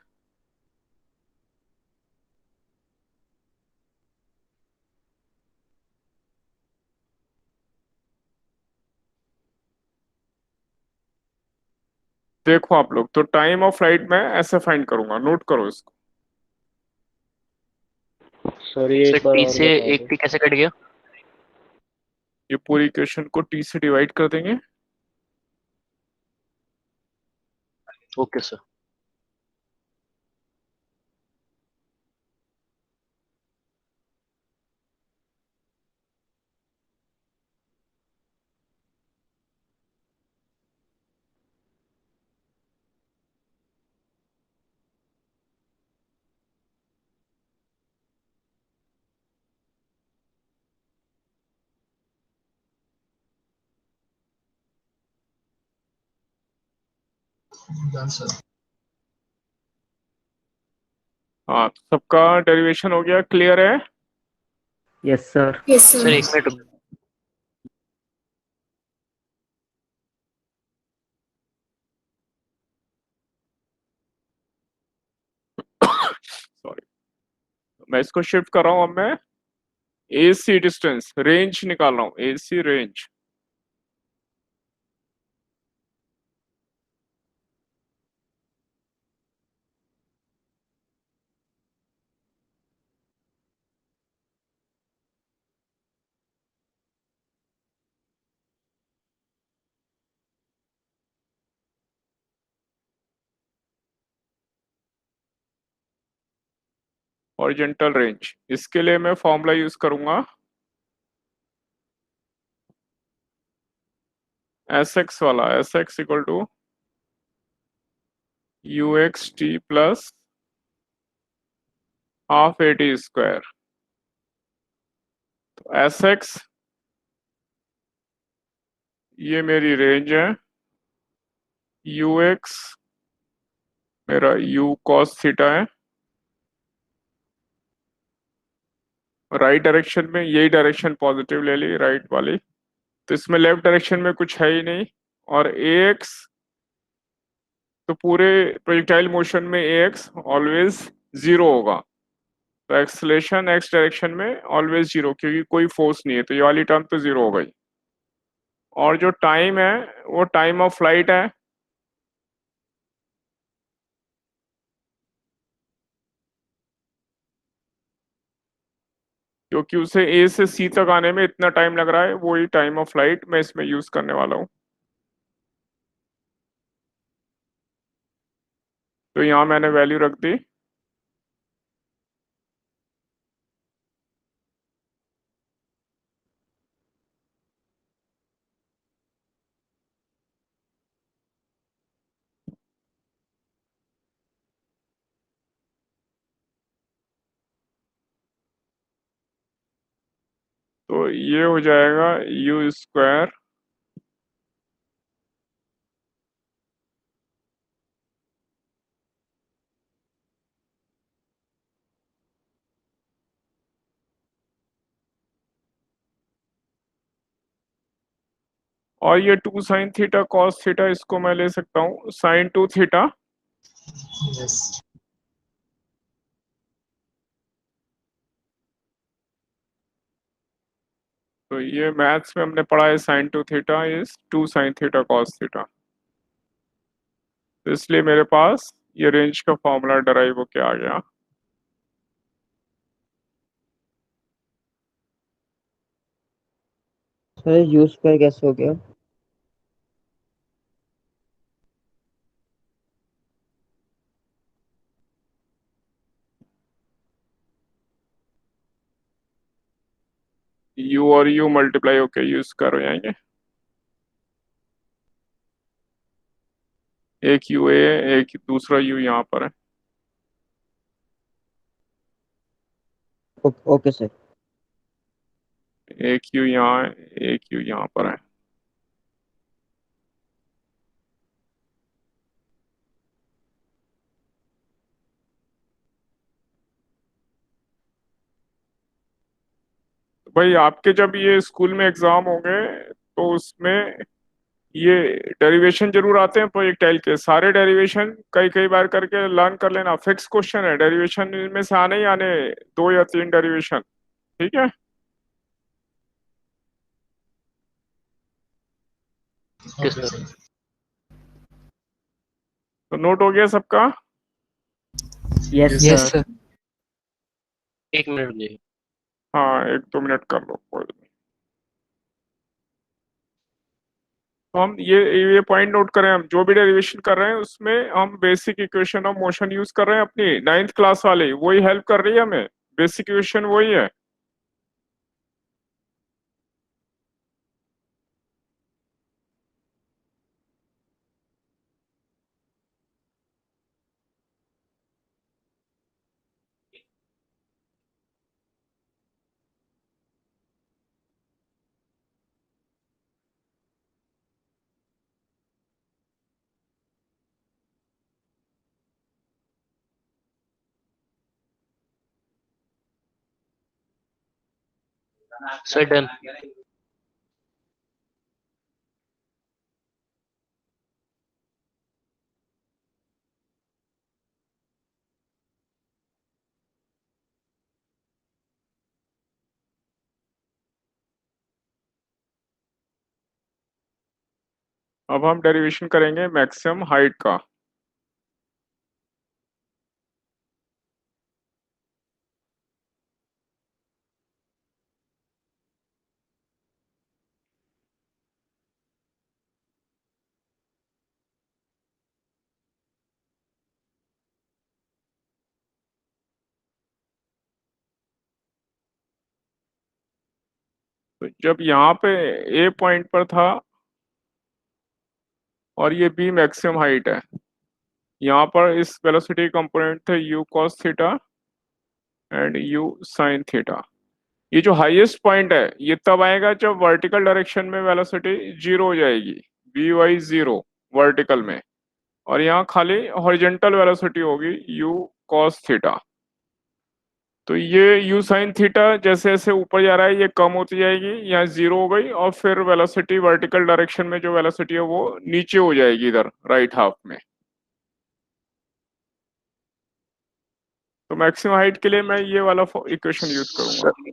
देखो आप लोग, तो टाइम ऑफ फ्लाइट मैं ऐसे फाइंड करूंगा, नोट करो इसको। सर ये सर एक बार टी और से बता एक दो। टी कैसे कट गया? ये पूरी इक्वेशन को टी से डिवाइड कर देंगे। Okay sir. Done sir. हाँ, तो सबका डेरिवेशन हो गया, क्लियर है? Yes sir. Yes sir sir. एक मिनट, सॉरी, मैं इसको शिफ्ट कर रहा हूँ। अब मैं ए सी डिस्टेंस रेंज निकाल रहा हूँ, A C range. Horizontal range, इसके लिए मैं फॉर्मूला यूज करूंगा एस एक्स वाला, S X equal to U X T plus half A T square. तो एस एक्स ये मेरी रेंज है, यू एक्स मेरा यू कॉस थीटा है, राइट डायरेक्शन में यही डायरेक्शन पॉजिटिव ले ली राइट वाली, तो इसमें लेफ्ट डायरेक्शन में कुछ है ही नहीं। और ए एक्स तो पूरे प्रोजेक्टाइल मोशन में ए एक्स ऑलवेज जीरो होगा, तो एक्सलेशन एक्स डायरेक्शन में ऑलवेज जीरो, क्योंकि कोई फोर्स नहीं है, तो ये वाली टर्म तो जीरो हो गई। और जो टाइम है वो टाइम ऑफ फ्लाइट है, क्योंकि उसे ए से सी तक आने में इतना टाइम लग रहा है, वही टाइम ऑफ फ्लाइट मैं इसमें यूज करने वाला हूँ। तो यहाँ मैंने वैल्यू रख दी। तो ये हो जाएगा यू स्क्वायर और ये two sine theta cos theta, इसको मैं ले सकता हूँ साइन टू थीटा। यस तो ये मैथ्स में हमने पढ़ा है sine two theta is two sine theta cos theta, तो इसलिए मेरे पास ये रेंज का फॉर्मूला डराइव होके आ गया। सर यू स्क्वायर कैसे हो गया? यू और यू मल्टीप्लाई होके यू स्क्वायर हो जाएंगे, एक यू ए एक दूसरा यू यहाँ पर है। Okay sir. एक यू यहाँ है, एक यू यहाँ पर है। तो भाई आपके जब ये स्कूल में एग्जाम होंगे तो उसमें ये डेरिवेशन जरूर आते हैं प्रोजेक्टाइल के, सारे डेरिवेशन कई कई बार करके लर्न कर लेना, फिक्स क्वेश्चन है डेरिवेशन में से आने ही आने, दो या तीन डेरिवेशन, ठीक है। Okay sir. तो नोट हो गया सबका? Yes yes sir. Sir. 1 minute जी। हाँ 1-2 मिनट कर लो कोई नहीं। तो हम ये पॉइंट नोट करें, हम जो भी डेरिवेशन कर रहे हैं उसमें हम basic equation of motion use कर रहे हैं, अपनी 9th क्लास वाली वही हेल्प कर रही है हमें, बेसिक इक्वेशन वही है। Sir done. अब हम डेरिवेशन करेंगे मैक्सिमम हाइट का। तो जब यहाँ पे ए पॉइंट पर था और ये बी मैक्सिमम हाइट है। यहाँ पर इस वेलोसिटी कंपोनेंट थे you cos theta and you sine theta. ये जो हाईएस्ट पॉइंट है ये तब आएगा जब वर्टिकल डायरेक्शन में वेलोसिटी जीरो हो जाएगी, वी वाई जीरो वर्टिकल में, और यहाँ खाली हॉरिजेंटल वेलोसिटी होगी यू कॉस थीटा। तो ये यू साइन थीटा जैसे जैसे ऊपर जा रहा है ये कम होती जाएगी, यहाँ जीरो हो गई, और फिर वेलोसिटी वर्टिकल डायरेक्शन में जो वेलोसिटी है वो नीचे हो जाएगी इधर राइट हाफ में। तो मैक्सिमम हाइट के लिए मैं ये वाला इक्वेशन यूज करूंगा।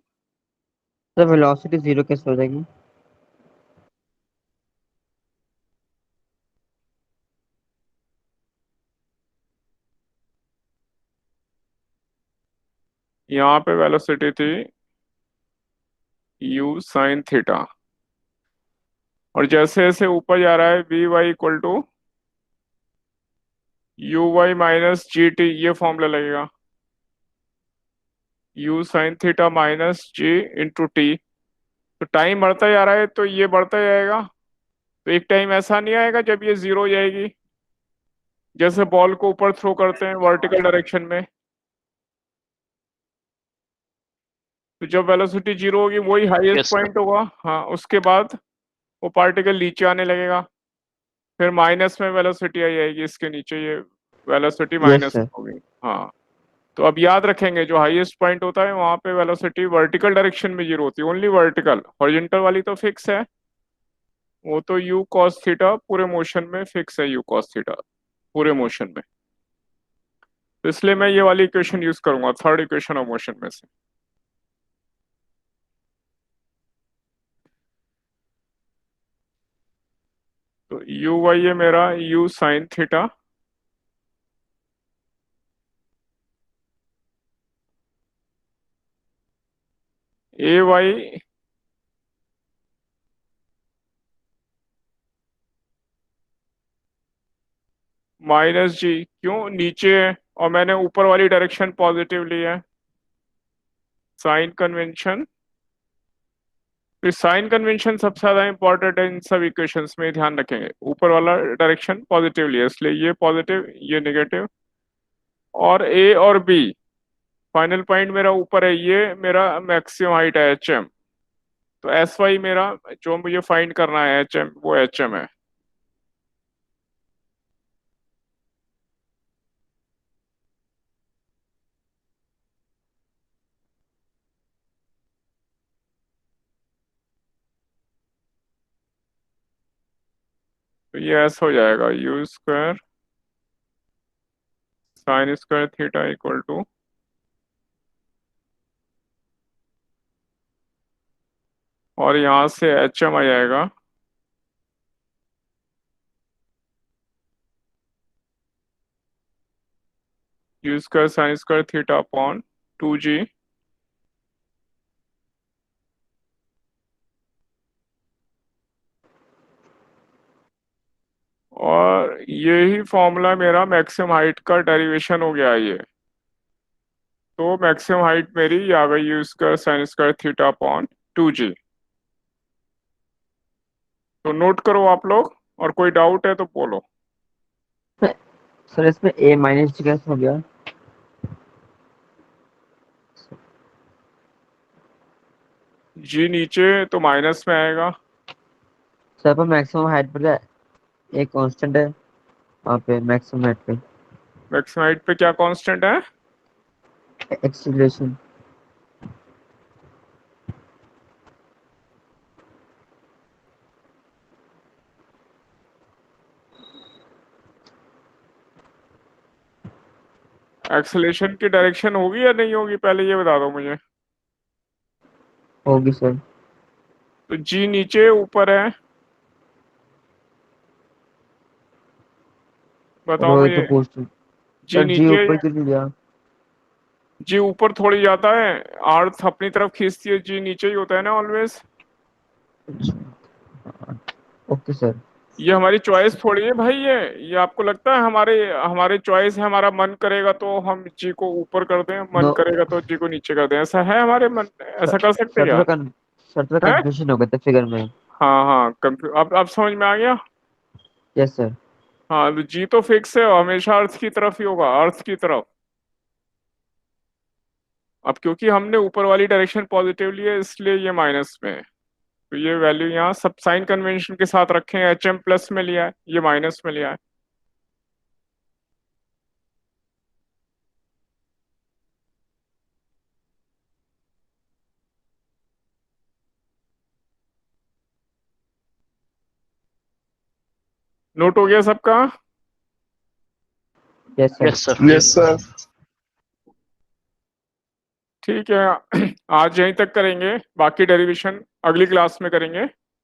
सर वेलोसिटी जीरो कैसे हो जाएगी? यहाँ पे वेलोसिटी थी u साइन थीटा, और जैसे जैसे ऊपर जा रहा है V Y equal to U Y minus G T, ये फॉर्मूला लगेगा u sine theta minus G into T. तो टाइम बढ़ता जा रहा है तो ये बढ़ता जाएगा, तो एक टाइम ऐसा नहीं आएगा जब ये जीरो हो जाएगी, जैसे बॉल को ऊपर थ्रो करते हैं वर्टिकल डायरेक्शन में, तो जब वेलोसिटी जीरो होगी वही हाईएस्ट Yes, sir. पॉइंट होगा। हाँ, उसके बाद वो पार्टिकल नीचे आने लगेगा, फिर माइनस में वेलोसिटी आ जाएगी, इसके नीचे ये वेलोसिटी माइनस sir. होगी। हाँ, तो अब याद रखेंगे जो हाईएस्ट पॉइंट होता है वहां पे वेलोसिटी वर्टिकल डायरेक्शन में जीरो होती है, ओनली वर्टिकल, हॉरिजॉन्टल वाली तो फिक्स है, वो तो यू कॉस थीटा पूरे मोशन में फिक्स है, यू कॉस थीटा पूरे मोशन में। तो इसलिए मैं ये वाली इक्वेशन यूज करूंगा, थर्ड इक्वेशन ऑफ मोशन में से। तो यू वाई है मेरा you sine theta, a y minus g, क्यों नीचे है और मैंने ऊपर वाली डायरेक्शन पॉजिटिव ली है, साइन कन्वेंशन। तो साइन कन्वेंशन सबसे ज्यादा इंपॉर्टेंट है इन सब इक्वेशंस में, ध्यान रखेंगे ऊपर वाला डायरेक्शन पॉजिटिव लिया इसलिए ये पॉजिटिव ये नेगेटिव, और ए और बी फाइनल पॉइंट मेरा ऊपर है, ये मेरा मैक्सिमम हाइट है एच एम। तो एस वाई मेरा जो मुझे फाइंड करना है एच एम, वो एच एम है। तो ये ऐसा हो जाएगा U square sine square theta equal to, और यहाँ से एच एम आ जाएगा U square sine square theta upon 2g, और यही फॉर्मूला मेरा मैक्सिमम हाइट का डेरिवेशन हो गया ये। तो मैक्सिमम हाइट मेरी आ गई you square sine square theta upon 2g। तो नोट करो आप लोग, और कोई डाउट है तो बोलो। सर इसमें a माइनस जी कैसे हो गया? जी नीचे तो माइनस में आएगा। सर पर मैक्सिमम हाइट पर एक कांस्टेंट है वहाँ पे, मैक्सिमम हाइट पे मैक्सिमम हाइट पे क्या कांस्टेंट है? एक्सीलरेशन। एक्सेलेरेशन की डायरेक्शन होगी या नहीं होगी पहले ये बता दो मुझे। होगी सर। तो जी नीचे ऊपर है, बताओ वो मुझे। तो पूछ जी सर, जी नीचे, ऊपर क्यों नहीं गया? जी ऊपर थोड़ी जाता है, अर्थ अपनी तरफ खींचती है, जी नीचे ही होता है ना ऑलवेज। Okay sir. ये हमारी चॉइस थोड़ी है भाई, ये आपको लगता है हमारे हमारे चॉइस है, हमारा मन करेगा तो हम जी को ऊपर कर दें, मन नो करेगा तो जी को नीचे कर दें, ऐसा है हमारे मन, ऐसा कर सकते सर, क्या? सर थोड़ा है? कंफ्यूजन हो गया था फिगर में। हाँ हाँ, अब समझ में आ गया। Yes sir. हाँ तो जी तो फिक्स है, हमेशा अर्थ की तरफ ही होगा, अर्थ की तरफ। अब क्योंकि हमने ऊपर वाली डायरेक्शन पॉजिटिव ली है इसलिए ये माइनस में है, तो ये वैल्यू यहाँ सब साइन कन्वेंशन के साथ रखें, एच एम प्लस में लिया है, ये माइनस में लिया है। नोट हो गया सबका? Yes sir. Yes sir. Yes sir. ठीक है, आज यहीं तक करेंगे, बाकी डेरिवेशन अगली क्लास में करेंगे।